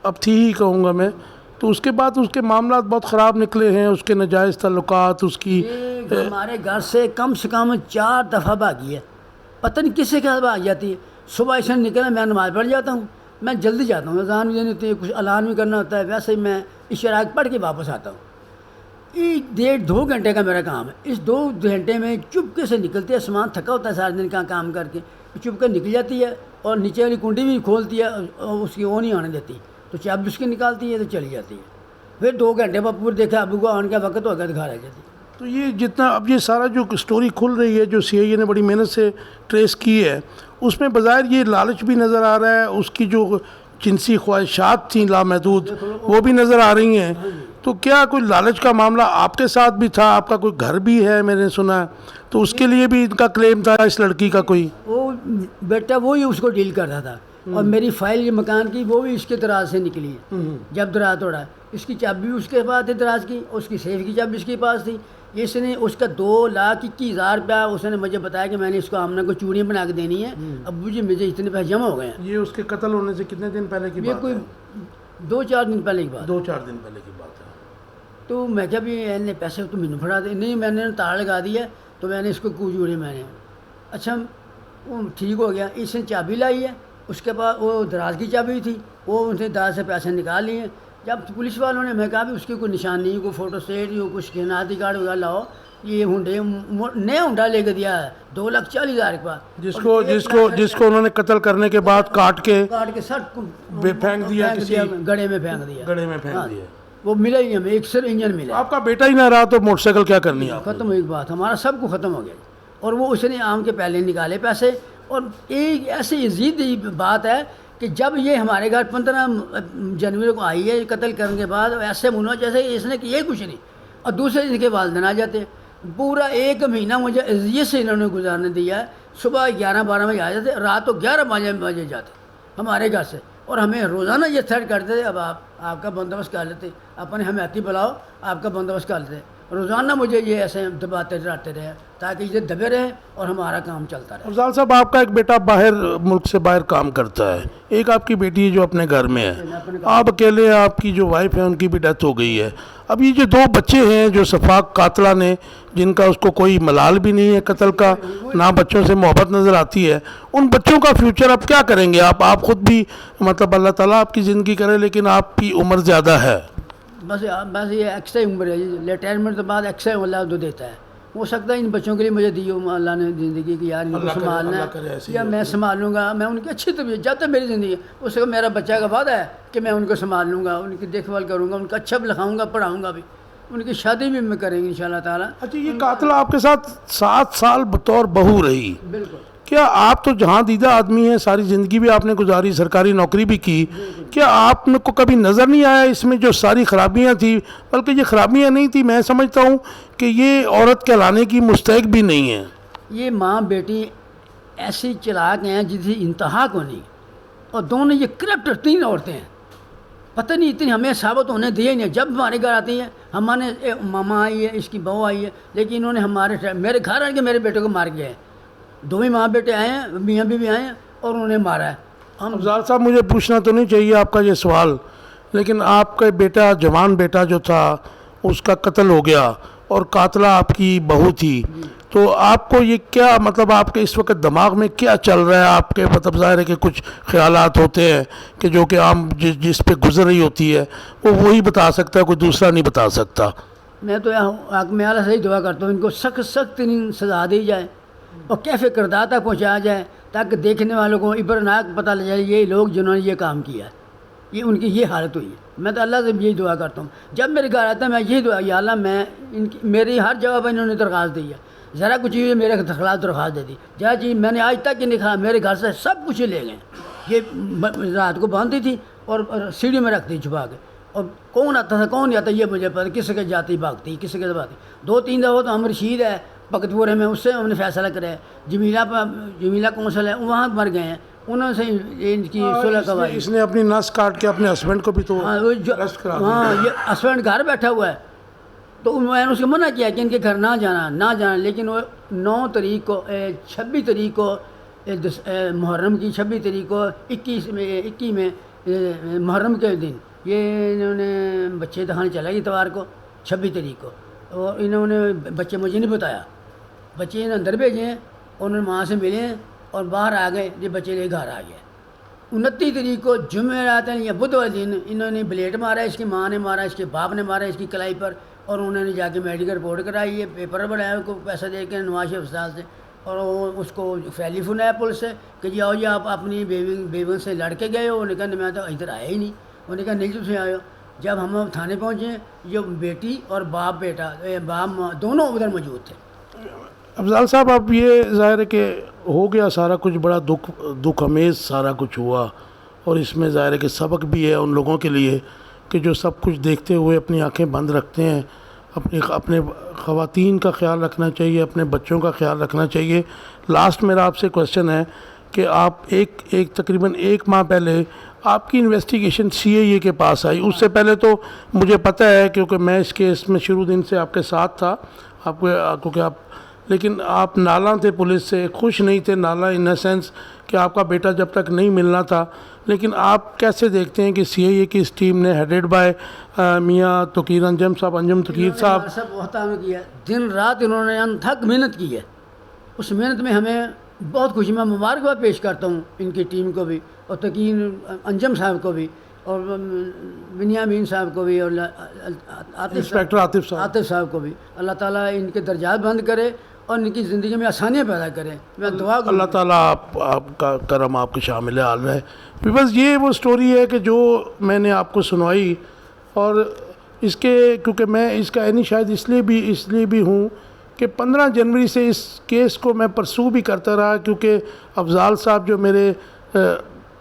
अब थी ही कहूँगा मैं, तो उसके बाद उसके मामला बहुत ख़राब निकले हैं, उसके नाजायज़ ताल्लुकात, उसकी
ये हमारे घर से कम 4 दफ़ा भागी है, पता नहीं किससे क्या भाग जाती है। सुबह ऐसा निकला, मैं नमाज़ पढ़ जाता हूँ, मैं जल्दी जाता हूँ, अज़ान भी देनी होती है, कुछ ऐलान भी करना होता है, वैसे ही मैं इशराक पढ़ के वापस आता हूँ। ये 1.5-2 घंटे का मेरा काम है। इस 2 घंटे में चुपके से निकलती है, सामान थका होता है सारे दिन का काम करके, चुपके निकल जाती है और नीचे वाली कुंडी भी खोलती है और उसकी वो नहीं आने देती, तो चाबी उसकी निकालती है तो चली जाती है। फिर 2 घंटे बाद पूरे देखा अबू को आने का वक्त हो गया तो घर आ जाती है।
तो ये जितना अब ये सारा जो स्टोरी खुल रही है, जो CIA ने बड़ी मेहनत से ट्रेस की है, उसमें बज़ाहिर ये लालच भी नज़र आ रहा है, उसकी जो जिनसी ख्वाहिशात थी लामहदूद, वो भी नज़र आ रही हैं। तो क्या कोई लालच का मामला आपके साथ भी था? आपका कोई घर भी है मैंने सुना, तो उसके लिए भी इनका क्लेम था इस लड़की का कोई?
वो बेटा वो ही उसको डील करता था और मेरी फाइल ये मकान की वो भी इसके दराज से निकली है। जब दराज तोड़ा, इसकी चाबी भी उसके पास थी दराज की, उसकी सेफ की चाबी इसके पास थी। इसने उसका 2,21,000 रुपया उसने मुझे बताया कि मैंने इसको आमना को चूड़ियाँ बना के देनी है, अबू जी मुझे इतने पैसे जमा हो गए हैं।
ये उसके कत्ल होने से कितने दिन पहले की
ये
बात
कोई
है?
2-4 दिन पहले की बात।
2-4 दिन पहले की बात है।
तो मैं क्या भी इन्हें पैसे तो मैंने फड़ा दे, नहीं मैंने ताला लगा दिया, तो मैंने इसको कूचूड़े मैंने, अच्छा वो ठीक हो गया। इसने चाबी लाई है, उसके बाद वो दराज की चाबी थी, वो उनसे दराज से पैसे निकाल लिए। जब पुलिस वालों ने, मैं कहा भी उसकी कोई निशान नहीं, कोई फ़ोटो स्टेट नहीं, कुछ शनाख्ती कार्ड वगैरह लाओ, ये हुंडे नया हुंडा लेकर दिया है 2,40,000 रुपया,
जिसको उन्होंने कत्ल करने के बाद काट के
सर
फेंक दिया,
गड़े में फेंक दिया,
गड्ढे में फेंक दिया।
वो मिला ही हमें, एक सिर्फ इंजन मिला।
आपका बेटा ही ना रहा तो मोटरसाइकिल क्या करनी है?
ख़त्म हुई बात, हमारा सब कुछ ख़त्म हो गया। और वो उसने आम के पहले निकाले पैसे। और एक ऐसी अजीब बात है कि जब ये हमारे घर 15 जनवरी को आई है कत्ल करने के बाद, ऐसे मुना जैसे इसने किया कुछ नहीं, और दूसरे दिन के वालदेन आ जाते। पूरा 1 महीना मुझे अजियत से इन्होंने गुजारने दिया है। सुबह 11-12 बजे आ जाते, रात को 11 बजे जाते हमारे घर से, और हमें रोज़ाना ये थ्रेट करते थे, अब आपका बंदोबस्त कर लेते, अपने हमायती बुलाओ, आपका बंदोबस्त कर लेते। रोज़ाना मुझे ये ऐसे दबाते डराते रहे ताकि ये दबे रहे और हमारा काम चलता रहे।
अफजाल साहब, आपका एक बेटा बाहर मुल्क से बाहर काम करता है, एक आपकी बेटी है जो अपने घर में है, आप अकेले, आपकी जो वाइफ है उनकी भी डेथ हो गई है। अब ये जो 2 बच्चे हैं जो सफाक कातला ने, जिनका उसको कोई मलाल भी नहीं है कत्ल का, ना बच्चों से मोहब्बत नज़र आती है, उन बच्चों का फ्यूचर अब क्या करेंगे आप खुद भी, मतलब अल्लाह ताला आपकी ज़िंदगी करे, लेकिन आपकी उम्र ज़्यादा है।
बस ये एक्स्ट्रा उम्र है, रिटायरमेंट के बाद एक्स्ट्रा अल्लाह जो देता है, हो सकता है इन बच्चों के लिए मुझे दी हो अल्लाह ने ज़िंदगी की, यार इनको संभालना है या मैं संभालूंगा, मैं उनकी अच्छी तबीयत जब तक मेरी ज़िंदगी, उसका मेरा बच्चा का वादा है कि मैं उनको संभाल लूँगा, उनकी देखभाल करूँगा, उनका अच्छा भी लिखाऊँगा, पढ़ाऊँगा भी, उनकी शादी भी मैं करेंगे इंशाल्लाह ताला।
अच्छा, ये कातला आपके साथ 7 साल बतौर बहू रही,
बिल्कुल।
क्या आप तो जहाँ दीदा आदमी हैं, सारी ज़िंदगी भी आपने गुजारी, सरकारी नौकरी भी की, क्या आपको कभी नज़र नहीं आया इसमें जो सारी ख़राबियाँ थी, बल्कि ये ख़राबियाँ नहीं थी, मैं समझता हूँ कि ये औरत कहलाने की मुस्तहिक भी नहीं है?
ये माँ बेटी ऐसी चलाक हैं जिसकी इंतहा को नहीं, और दोनों ये करप्ट 3 औरतें हैं, पता नहीं इतनी हमें साबित होने दिए नहीं। जब हमारे घर आती हैं, हमारे मामा आई है, इसकी बहू आई है, लेकिन इन्होंने मेरे घर आके मेरे बेटे को मार गया है। 2 ही माँ बेटे आए हैं, मियाँ बीवी आए हैं और उन्होंने मारा है।
अफजाल साहब, मुझे पूछना तो नहीं चाहिए आपका ये सवाल, लेकिन आपका बेटा, जवान बेटा जो था, उसका कत्ल हो गया और कातला आपकी बहू थी, तो आपको ये क्या, मतलब आपके इस वक्त दिमाग में क्या चल रहा है? आपके मतलब ज़ाहिर है कि कुछ ख्यालात होते हैं कि जो कि आम जिस पे गुजर रही होती है वो वही बता सकता है, कोई दूसरा नहीं बता सकता।
मैं तो मैं अल्लाह से ही दुआ करता हूँ इनको सख्त सख्त सज़ा दी जाए और कैफे किरदार तक पहुँचाया जाए, ताकि देखने वालों को इबरनाक पता लग जाए ये लोग जिन्होंने ये काम किया है, ये उनकी ये हालत हुई है। मैं तो अल्लाह से यही दुआ करता हूँ, जब मेरे घर आता है मैं यही दुआ, या अल्लाह मैं इनकी मेरी हर जगह पर इन्होंने दरख्वास्त दी है, ज़रा कुछ चीज़ मेरे खिलाफ दरख्वास्त दे दी, जहाँ चीज़ मैंने आज तक ही नहीं खाया, मेरे घर से सब कुछ ले गए। ये रात को बांधी थी और सीढ़ी में रख दी छुपा के, और कौन आता था कौन नहीं आता ये मुझे पता, किसी के जाती भागती किसी के भागती। 2-3 दफ़ा तो हम रशीद है भगतपुर में, उससे हमने फैसला कराया, जमीला कौंसल है वहाँ मर गए हैं, उन्होंने इनकी सुलह करवाई।
इसने अपनी नस काट के अपने हस्बैंड को भी तो
हाँ वो जो
अरेस्ट करा दिया।
हाँ ये हस्बैंड घर बैठा हुआ है, तो मैंने उसको मना किया कि इनके घर ना जाना, लेकिन वो 9 तारीख को 26 तारीख को मुहर्रम की 26 तारीख को 21 में मुहर्रम के दिन ये इन्होंने बच्चे दिखाने चला गया इतवार को 26 तारीख को, और इन्होंने बच्चे मुझे नहीं बताया, बच्चे इन्हें अंदर भेजे हैं, उन्होंने माँ से मिले हैं और बाहर आ गए, ये बच्चे ले घर आ गए। 29 तारीख को जुमेरात या बुधवार दिन इन्होंने ब्लेड मारा, इसकी माँ ने मारा, इसके बाप ने मारा इसकी कलाई पर, और उन्होंने जाके मेडिकल रिपोर्ट कराई है, पेपर बनाया उसको पैसा दे के नवाज शरीफ अस्पताल से, और वो उसको टेलीफोन आया पुलिस से कि जी आओ जी आप अपनी बेबी से लड़ के गए हो। उन्होंने कहा मैं तो इधर आया ही नहीं, उन्होंने कहा नहीं तुम आए हो। जब हम थाने पहुँचे जो बेटी और बाप दोनों उधर मौजूद थे।
अफजाल साहब, अब ये ज़ाहिर है कि हो गया सारा कुछ, बड़ा दुख अमेज़ सारा कुछ हुआ, और इसमें ज़ाहिर है कि सबक भी है उन लोगों के लिए कि जो सब कुछ देखते हुए अपनी आंखें बंद रखते हैं। अपने ख़वातीन का ख्याल रखना चाहिए, अपने बच्चों का ख्याल रखना चाहिए। लास्ट मेरा आपसे क्वेश्चन है कि आप एक तकरीबन 1 माह पहले आपकी इन्वेस्टिगेशन CIA के पास आई, उससे पहले तो मुझे पता है क्योंकि मैं इस केस में शुरू दिन से आपके साथ था, क्योंकि आप, लेकिन आप नाला थे, पुलिस से खुश नहीं थे, नाला इन द सेंस कि आपका बेटा जब तक नहीं मिलना था। लेकिन आप कैसे देखते हैं कि CIA की इस टीम ने हेडेड बाय मियाँ तकीर अंजुम तकीर साहब
सब बहुत काम किया, दिन रात इन्होंने अनथक मेहनत की है, उस मेहनत में हमें बहुत खुशी, मैं मुबारकबाद पेश करता हूँ इनकी टीम को भी, और तकीर अंजुम साहब को भी, और बिनियामीन साहब को भी, और
इंस्पेक्टर आतिफ
साहब को भी। अल्लाह ताला इनके दर्जात बंद करे और इनकी ज़िंदगी में आसानियाँ पैदा करें। मैं दुआ
अल्लाह ताला आपका करम आपके शामिल हाल रहे। बस ये वो स्टोरी है कि जो मैंने आपको सुनाई, और इसके क्योंकि मैं इसका यानी शायद इसलिए भी हूँ कि 15 जनवरी से इस केस को मैं परसू भी करता रहा, क्योंकि अफजाल साहब जो मेरे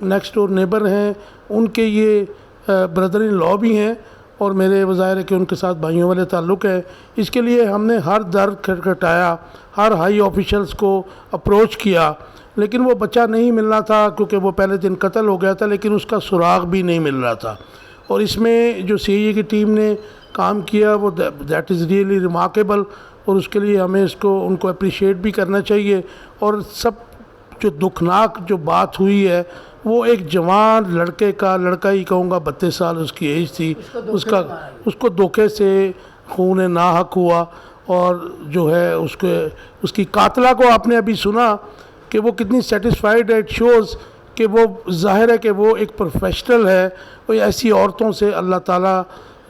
नेक्स्ट डोर नेबर हैं, उनके ये ब्रदर इन लॉ भी हैं, और मेरे ज़ाहिर है कि उनके साथ भाइयों वाले ताल्लुक़ है। इसके लिए हमने हर दर खटखटाया, हर हाई ऑफिशल्स को अप्रोच किया, लेकिन वो बच्चा नहीं मिलना था, क्योंकि वो पहले दिन कत्ल हो गया था, लेकिन उसका सुराग भी नहीं मिल रहा था। और इसमें जो CIA की टीम ने काम किया वो दैट इज़ रियली रिमार्केबल, और उसके लिए हमें उनको अप्रिशिएट भी करना चाहिए। और सब जो दुखनाक जो बात हुई है वो एक जवान लड़का ही कहूँगा, 32 साल उसकी एज थी, उसको धोखे से खून नाहक हुआ, और जो है उसकी कातला को आपने अभी सुना कि वो कितनी सेटिस्फाइड है। इट शोज़ कि वो ज़ाहिर है कि वो एक प्रोफेशनल है। और ऐसी औरतों से अल्लाह ताला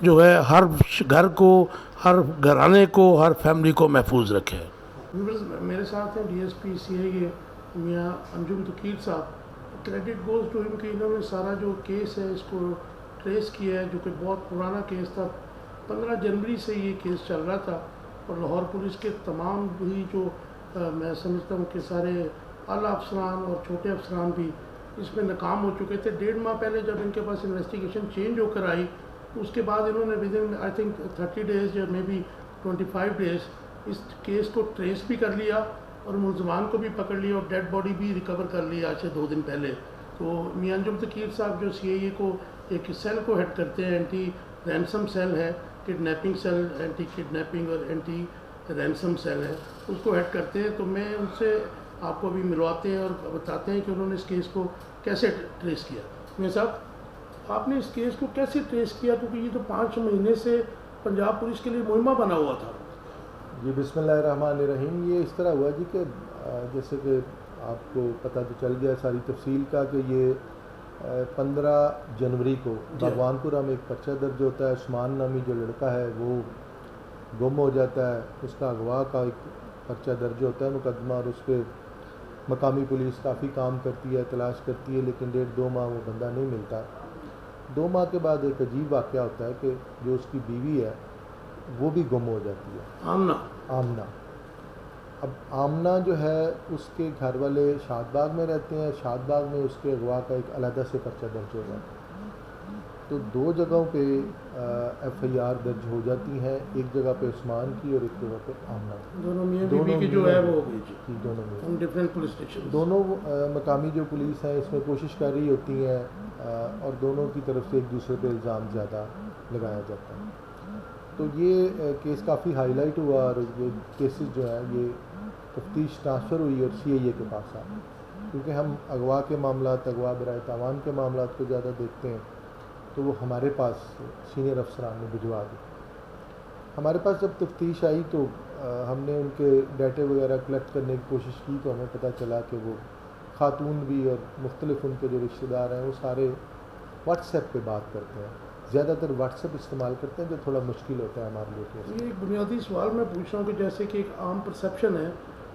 जो है हर घर को, हर घराने को, हर फैमिली को महफूज रखे। मेरे साथ हैं DSP CIA मियाँ अंजुम तकीर साहब। क्रेडिट गोज़ टू हिम कि इन्होंने सारा जो केस है इसको ट्रेस किया है, जो कि बहुत पुराना केस था। 15 जनवरी से ये केस चल रहा था, और लाहौर पुलिस के तमाम भी जो मैं समझता हूँ कि सारे आला अफसरान और छोटे अफसरान भी इसमें नाकाम हो चुके थे। 1.5 माह पहले जब इनके पास इन्वेस्टिगेशन चेंज होकर आई, उसके बाद इन्होंने with in I think 30 days या मे बी 25 डेज़ इस केस को ट्रेस भी कर लिया, और मुलजमान को भी पकड़ लिया, और डेड बॉडी भी रिकवर कर ली आज से 2 दिन पहले। तो मियाँ अंजुम तकीर साहब जो CIA को एक सेल को हेड करते हैं, एंटी रैंसम सेल है, किडनैपिंग सेल, एंटी किडनैपिंग और एंटी रैंसम सेल है, उसको हेड करते हैं। तो मैं उनसे आपको भी मिलवाते हैं और बताते हैं कि उन्होंने इस केस को कैसे ट्रेस किया। मियाँ साहब, आपने इस केस को कैसे ट्रेस किया, क्योंकि ये तो 5 महीने से पंजाब पुलिस के लिए मुहिमा बना हुआ था।
जी बिस्मिल्लाहिर्रहमानिर्रहीम। ये इस तरह हुआ जी कि जैसे कि आपको पता तो चल गया सारी तफसील का कि ये 15 जनवरी को भगवानपुरा में एक पर्चा दर्ज होता है। उस्मान नामी जो लड़का है वो गुम हो जाता है, उसका अगवा का एक पर्चा दर्ज होता है मुकदमा, और उस पर मकामी पुलिस काफ़ी काम करती है, तलाश करती है, लेकिन 1.5-2 माह वो बंदा नहीं मिलता। 2 माह के बाद एक अजीब वाक़या होता है कि जो उसकी बीवी है वो भी गुम हो जाती है, आमना। अब आमना जो है उसके घर वाले शादबाग में रहते हैं, शादबाग में उसके अगवा का एक अलग से पर्चा दर्ज हो जाता है। तो 2 जगहों पे FIR दर्ज हो जाती हैं, एक जगह पे उस्मान की और एक जगह पे आमना की।
दोनों मियाँ बीवी की जो है वो हो गई
जी, दोनों में
हम डिफरेंट पुलिस स्टेशन।
दोनों मकामी जो पुलिस है इसमें कोशिश कर रही होती है, और दोनों की तरफ से एक दूसरे पे इल्ज़ाम ज़्यादा लगाया जाता है। तो ये केस काफ़ी हाईलाइट हुआ, और ये केसेस जो है ये तफ्तीश ट्रांसफ़र हुई और CIA के पास आ, क्योंकि हम अगवा के मामला, अगवा बराए तावान के मामला को ज़्यादा देखते हैं, तो वो हमारे पास सीनियर अफसरान ने भिजवा दी। हमारे पास जब तफ्तीश आई तो हमने उनके डाटे वगैरह कलेक्ट करने की कोशिश की, तो हमें पता चला कि वो खातून भी और मुख्तलिफ उनके जो रिश्तेदार हैं वो सारे व्हाट्सएप पे बात करते हैं, ज़्यादातर व्हाट्सएप इस्तेमाल करते हैं, जो थोड़ा मुश्किल होता है हमारे लिए।
ये एक बुनियादी सवाल मैं पूछ रहा हूँ कि जैसे कि एक आम परसेप्शन है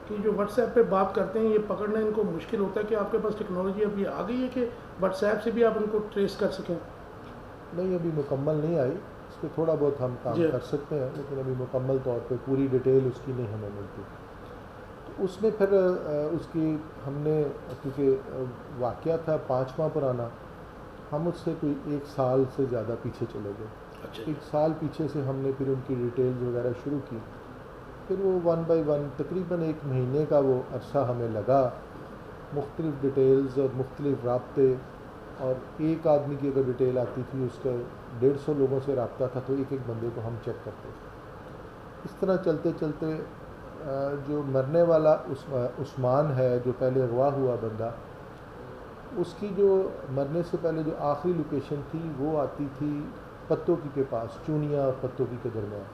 कि जो व्हाट्सएप पे बात करते हैं ये पकड़ना इनको मुश्किल होता है, कि आपके पास टेक्नोलॉजी अभी आ गई है कि व्हाट्सएप से भी आप इनको ट्रेस कर सकें?
नहीं, अभी मुकम्मल नहीं आई, इस पर थोड़ा बहुत हम काम कर सकते हैं, लेकिन अभी मुकम्मल तौर पे पूरी डिटेल उसकी नहीं हमें मिलती। तो उसमें फिर उसकी हमने, क्योंकि वाक़या था 5 माह पुराना, हम उससे कोई 1 साल से ज़्यादा पीछे चले गए।
अच्छा।
1 साल पीछे से हमने फिर उनकी डिटेल्स वगैरह शुरू की, फिर वो 1 बाय 1 तकरीबन 1 महीने का वो अरसा हमें लगा, मुख्तलिफ़ डिटेल्स और मुख्तलिफ़ राब्ते, और एक आदमी की अगर डिटेल आती थी उसका 150 लोगों से रब्ता था, तो एक एक बंदे को हम चेक करते थे। इस तरह चलते चलते जो मरने वाला उस्मान है, जो पहले अगवा हुआ बंदा, उसकी जो मरने से पहले जो आखिरी लोकेशन थी वो आती थी पत्तोकी के पास, चूनिया और पत्तोकी के दरमियान।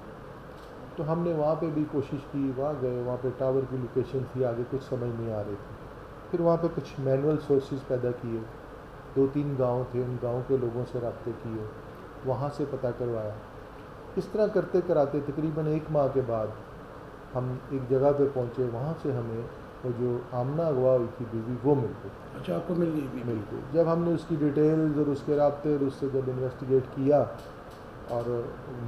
तो हमने वहाँ पे भी कोशिश की, वहाँ गए, वहाँ पे टावर की लोकेशन थी, आगे कुछ समझ नहीं आ रही थी। फिर वहाँ पे कुछ मैनुअल सोर्सेज पैदा किए, 2-3 गांव थे, उन गांव के लोगों से रब्ते किए, वहाँ से पता करवाया। इस तरह करते कराते तकरीबन 1 माह के बाद हम एक जगह पे पहुँचे, वहाँ से हमें वो जो आमना अगवा हुई थी बीवी वो मिल गई।
अच्छा, आपको मिल गई?
मिल गई। जब हमने उसकी डिटेल्स और उसके रब्ते और उससे जब इन्वेस्टिगेट किया और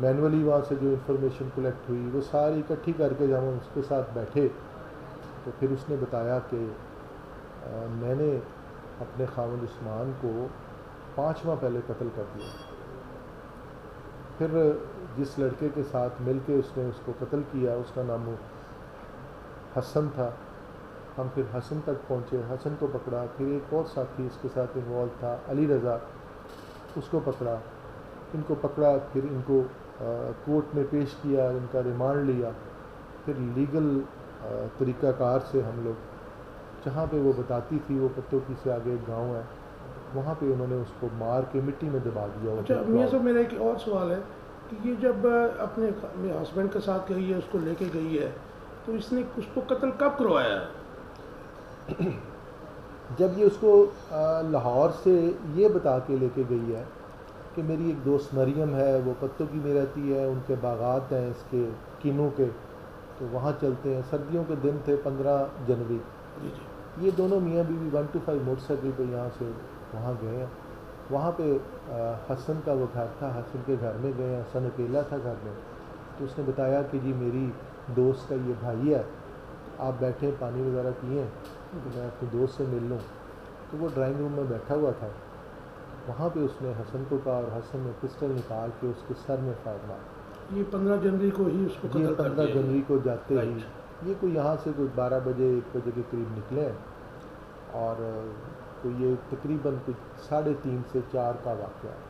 मैनुअली वहाँ से जो इन्फॉर्मेशन कलेक्ट हुई वो सारी इकट्ठी करके जब हम उसके साथ बैठे, तो फिर उसने बताया कि मैंने अपने खाविंद उस्मान को 5 माह पहले कत्ल कर दिया। फिर जिस लड़के के साथ मिल के उसने उसको कत्ल किया, उसका नाम हसन था। हम फिर हसन तक पहुँचे, हसन को पकड़ा, फिर एक और साथी इसके साथ इन्वॉल्व था, अली रज़ा, उसको पकड़ा। इनको पकड़ा, फिर इनको कोर्ट में पेश किया, इनका रिमांड लिया। फिर लीगल तरीक़ाकार से हम लोग, जहाँ पे वो बताती थी, वो पत्तोकी से आगे एक गाँव है, वहाँ पे उन्होंने उसको मार के मिट्टी में दबा दिया।
अच्छा, मियाँ साहब, मेरा एक और सवाल है कि ये जब अपने हस्बैंड के साथ गई है, उसको लेके गई है, तो इसने उसको कत्ल कब करवाया?
जब ये उसको लाहौर से ये बता के लेके गई है कि मेरी एक दोस्त मरियम है, वो पत्तोकी में रहती है, उनके बागात हैं इसके किनू के, तो वहाँ चलते हैं। सर्दियों के दिन थे, 15 जनवरी। ये दोनों मियाँ बीवी 1 to 5 मोटरसाइकिल पे यहाँ से वहाँ गए हैं। वहाँ पे हसन का वो घर था, हसन के घर में गए। हसन अकेला था घर में, तो उसने बताया कि जी मेरी दोस्त का ये भाई है, आप बैठे पानी वगैरह पिए, तो मैं अपने दोस्त से मिल लूँ। तो वो ड्राइंग रूम में बैठा हुआ था, वहाँ पे उसने हसन को कहा और हसन ने पिस्टल निकाल के उसके सर में फायर मारा।
ये 15 जनवरी को ही उसको कत्ल कर दिया।
15 जनवरी को जाते ही ये कोई यहाँ से कोई 12 बजे 1 बजे के करीब निकले, और तो ये तकरीबन कुछ 3:30 से 4 का वाक़या है।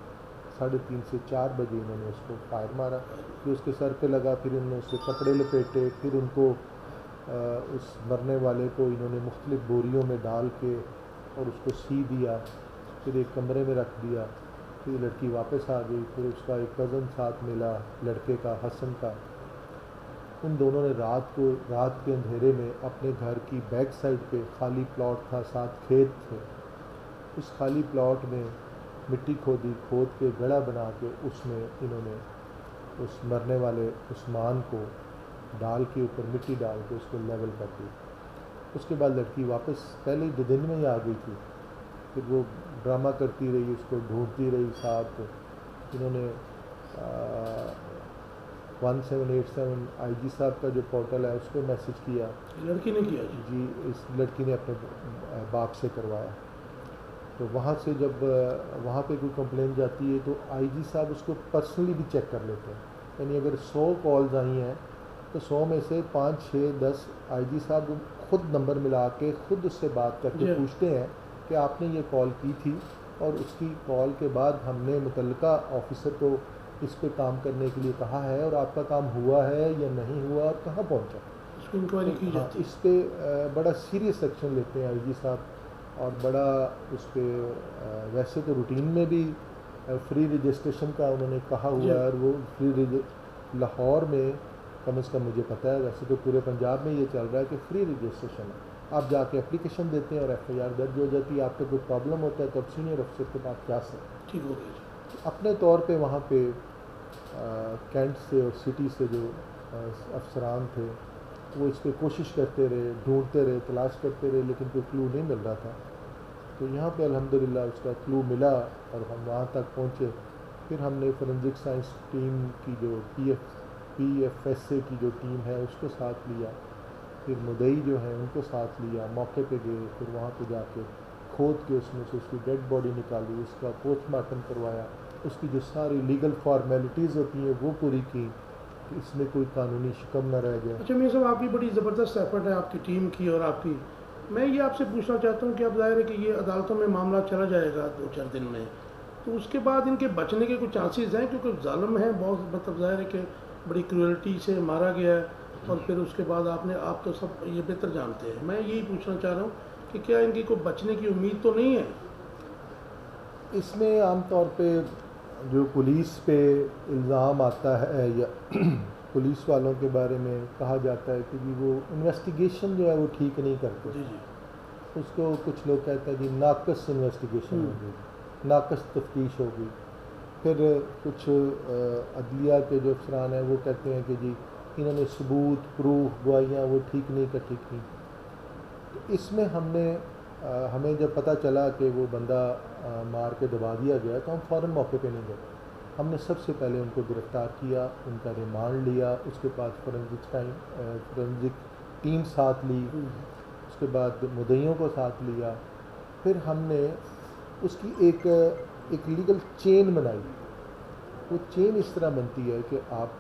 3:30 से 4 बजे इन्होंने उसको फायर मारा, फिर उसके सर पे लगा, फिर इन्होंने उसके कपड़े लपेटे, फिर उनको उस मरने वाले को इन्होंने मुख्तलिफ़ बोरियों में डाल के और उसको सी दिया, फिर एक कमरे में रख दिया। फिर लड़की वापस आ गई, फिर उसका एक कज़न साथ मिला लड़के का, हसन का। उन दोनों ने रात के अंधेरे में अपने घर की बैक साइड पे खाली प्लॉट था, 7 खेत थे, उस खाली प्लॉट में मिट्टी खोद के गड़ा बना के उसमें इन्होंने उस मरने वाले उस्मान को डाल के ऊपर मिट्टी डाल के उसको लेवल कर दी। उसके बाद लड़की वापस पहले ही दिन में ही आ गई थी। फिर वो ड्रामा करती रही, उसको ढूंढती रही। साथ इन्होंने 1787 आईजी साहब का जो पोर्टल है उस पर मैसेज किया।
लड़की ने किया जी?
जी, इस लड़की ने अपने बाप से करवाया। तो वहाँ से जब वहाँ पे कोई कंप्लेंट जाती है तो आईजी साहब उसको पर्सनली भी चेक कर लेते हैं। यानी अगर 100 कॉल्स आई हैं तो 100 में से 5, 6, 10 आईजी साहब खुद नंबर मिला के खुद उससे बात करके पूछते हैं कि आपने ये कॉल की थी और उसकी कॉल के बाद हमने मुतल्लिका ऑफिसर को इस पे काम करने के लिए कहा है और आपका काम हुआ है या नहीं हुआ और कहाँ पहुँचा,
इसको इंक्वायरी की जाती है।
इस पे बड़ा सीरियस एक्शन लेते हैं आईजी साहब। और बड़ा उस पर वैसे तो रूटीन में भी फ्री रजिस्ट्रेशन का उन्होंने कहा हुआ है। और वो लाहौर में कम से कम मुझे पता है, वैसे तो पूरे पंजाब में ये चल रहा है कि फ्री रजिस्ट्रेशन है। आप जाके एप्लीकेशन देते हैं और FIR दर्ज हो जाती है। आपको कोई प्रॉब्लम होता है तो आप सीनियर अफसर के पास जा सकते।
ठीक हो गया।
अपने तौर पे वहाँ पे कैंट से और सिटी से जो अफसरान थे वो इस पर कोशिश करते रहे, ढूंढते रहे, तलाश करते रहे, लेकिन कोई क्लू नहीं मिल रहा था। तो यहाँ पे अल्हम्दुलिल्लाह उसका क्लू मिला और हम वहाँ तक पहुँचे। फिर हमने फोरेंसिक साइंस टीम की जो PFSA की जो टीम है उसको साथ लिया। फिर मुदई जो है उनको साथ लिया, मौके पे गए। फिर वहाँ पे जाके खोद के उसमें से उसकी डेड बॉडी निकाली, उसका पोस्टमार्टम करवाया, उसकी जो सारी लीगल फॉर्मेलिटीज़ होती हैं वो पूरी की कि इसमें कोई कानूनी शिकम न रह जाए।
अच्छा मियां साहब, आपकी बड़ी ज़बरदस्त एफर्ट है आपकी टीम की और आपकी। मैं ये आपसे पूछना चाहता हूँ कि अब ज़ाहिर है कि ये अदालतों में मामला चला जाएगा 2-4 दिन में, तो उसके बाद इनके बचने के कुछ चांसेस हैं? क्योंकि जालिम है बहुत, मतलब ज़ाहिर है कि बड़ी क्रूअल्टी से मारा गया है और फिर उसके बाद आप तो सब ये बेहतर जानते हैं। मैं यही पूछना चाह रहा हूँ कि क्या इनकी कोई बचने की उम्मीद तो नहीं है?
इसमें आमतौर पे जो पुलिस पे इल्ज़ाम आता है या पुलिस वालों के बारे में कहा जाता है कि जी वो इन्वेस्टिगेशन जो है वो ठीक नहीं करते।
जी जी।
उसको कुछ लोग कहते हैं जी नाकस इन्वेस्टिगेशन होगी, नाकस तफ्तीश होगी। फिर कुछ अदलिया के जो अफसरान हैं वो कहते हैं कि जी इन्होंने सबूत, प्रूफ, गवाहियाँ वो ठीक नहीं इकट्ठी की। तो इसमें हमें जब पता चला कि वो बंदा मार के दबा दिया गया तो हम फ़ौरन मौके पे नहीं गए। हमने सबसे पहले उनको गिरफ़्तार किया, उनका रिमांड लिया, उसके बाद फोरेंसिक टीम साथ ली, उसके बाद मुद्दइयों को साथ लिया। फिर हमने उसकी एक लीगल चेन बनाई। वो चेन इस तरह बनती है कि आप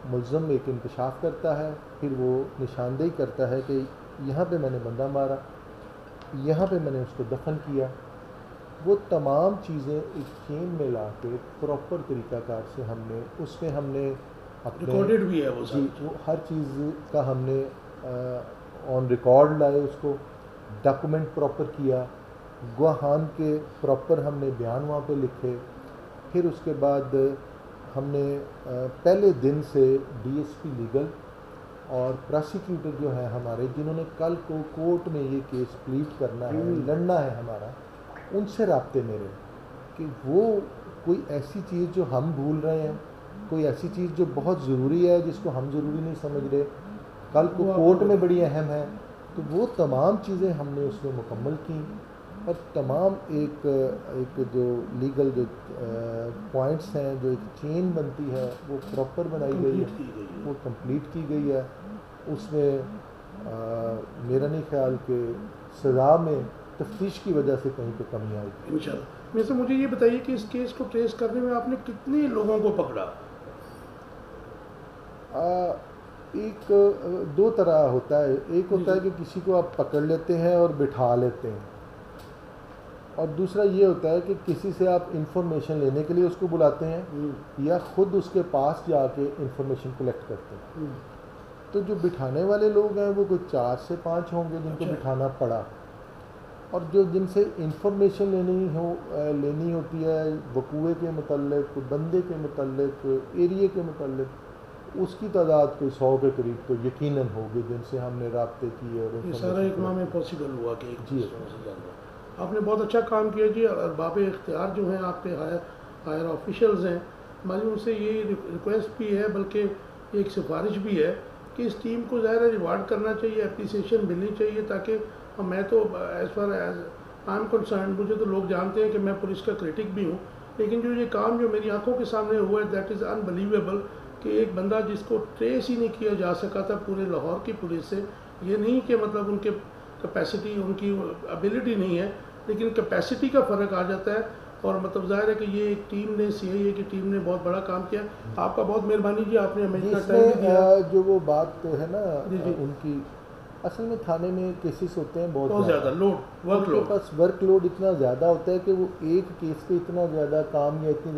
मुल्ज़म एक इंकशाफ करता है, फिर वो निशानदेही करता है कि यहाँ पे मैंने बंदा मारा, यहाँ पे मैंने उसको दफन किया। वो तमाम चीज़ें एक चेन में ला के प्रॉपर तरीक़ाकार से हमने अपने
रिकॉर्डेड भी है वो
जी, वो हर चीज़ का हमने ऑन रिकॉर्ड लाए, उसको डॉक्यूमेंट प्रॉपर किया, गवाहान के प्रॉपर हमने बयान वहाँ पे लिखे। फिर उसके बाद हमने पहले दिन से DSP लीगल और प्रोसिक्यूटर जो है हमारे, जिन्होंने कल को कोर्ट में ये केस प्लीड करना है, लड़ना है हमारा, उनसे राब्ते में रहे कि वो कोई ऐसी चीज़ जो हम भूल रहे हैं, कोई ऐसी चीज़ जो बहुत ज़रूरी है जिसको हम ज़रूरी नहीं समझ रहे, कल को कोर्ट में बड़ी अहम है। तो वो तमाम चीज़ें हमने उसमें मुकम्मल की और तमाम एक जो लीगल जो पॉइंट्स हैं, जो एक चेन बनती है वो प्रॉपर बनाई गई है, वो कंप्लीट की गई है। उसमें मेरा नहीं ख्याल कि सज़ा में तफ्तीश की वजह से कहीं पे कमी आई।
इंशाल्लाह। वैसे मुझे ये बताइए कि इस केस को ट्रेस करने में आपने कितने लोगों को पकड़ा?
एक दो तरह होता है। एक होता है कि किसी को आप पकड़ लेते हैं और बिठा लेते हैं, और दूसरा ये होता है कि किसी से आप इंफॉर्मेशन लेने के लिए उसको बुलाते हैं या ख़ुद उसके पास जाके इंफॉर्मेशन कलेक्ट करते हैं। तो जो बिठाने वाले लोग हैं वो कोई 4 से 5 होंगे जिनको बिठाना पड़ा, और जो जिनसे इंफॉर्मेशन लेनी होती है वकूए के मुतल्लिक़, बंदे के मुतल्लिक़, एरिए के मुतल्लिक़, उसकी तादाद कोई 100 के करीब तो यकीनन होगी जिनसे हमने राब्ते किए। और
ये सारा इकमा में पॉसिबल हुआ कि
जी
आपने बहुत अच्छा काम किया जी। और बाब इख्तियार जो हैं आपके हायर ऑफिशियल्स हैं, हमारी उनसे ये रिक्वेस्ट भी है, बल्कि एक सिफारिश भी है कि इस टीम को ज़ाहिर रिवार्ड करना चाहिए, अप्रिसिएशन मिलनी चाहिए, ताकि मैं तो as far as I am concern, मुझे तो लोग जानते हैं कि मैं पुलिस का क्रिटिक भी हूँ, लेकिन जो ये काम जो मेरी आंखों के सामने हुआ है दैट इज़ अनबिलीवेबल कि एक बंदा जिसको ट्रेस ही नहीं किया जा सका था पूरे लाहौर की पुलिस से, ये नहीं कि मतलब उनके कैपेसिटी, उनकी एबिलिटी नहीं है, लेकिन कैपेसिटी का फ़र्क आ जाता है। और मतलब ज़ाहिर है कि ये एक टीम ने, सीआईए की टीम ने बहुत बड़ा काम किया। आपका बहुत मेहरबानी जी, आपने हमें इतना टाइम भी दिया।
जो वो बात है ना
जी, जी।
उनकी, असल में थाने में केसेस होते हैं
बहुत ज़्यादा लोड,
उनके
वर्कलोड,
पास वर्कलोड इतना ज़्यादा होता है कि वो एक केस पे इतना ज़्यादा काम या इतनी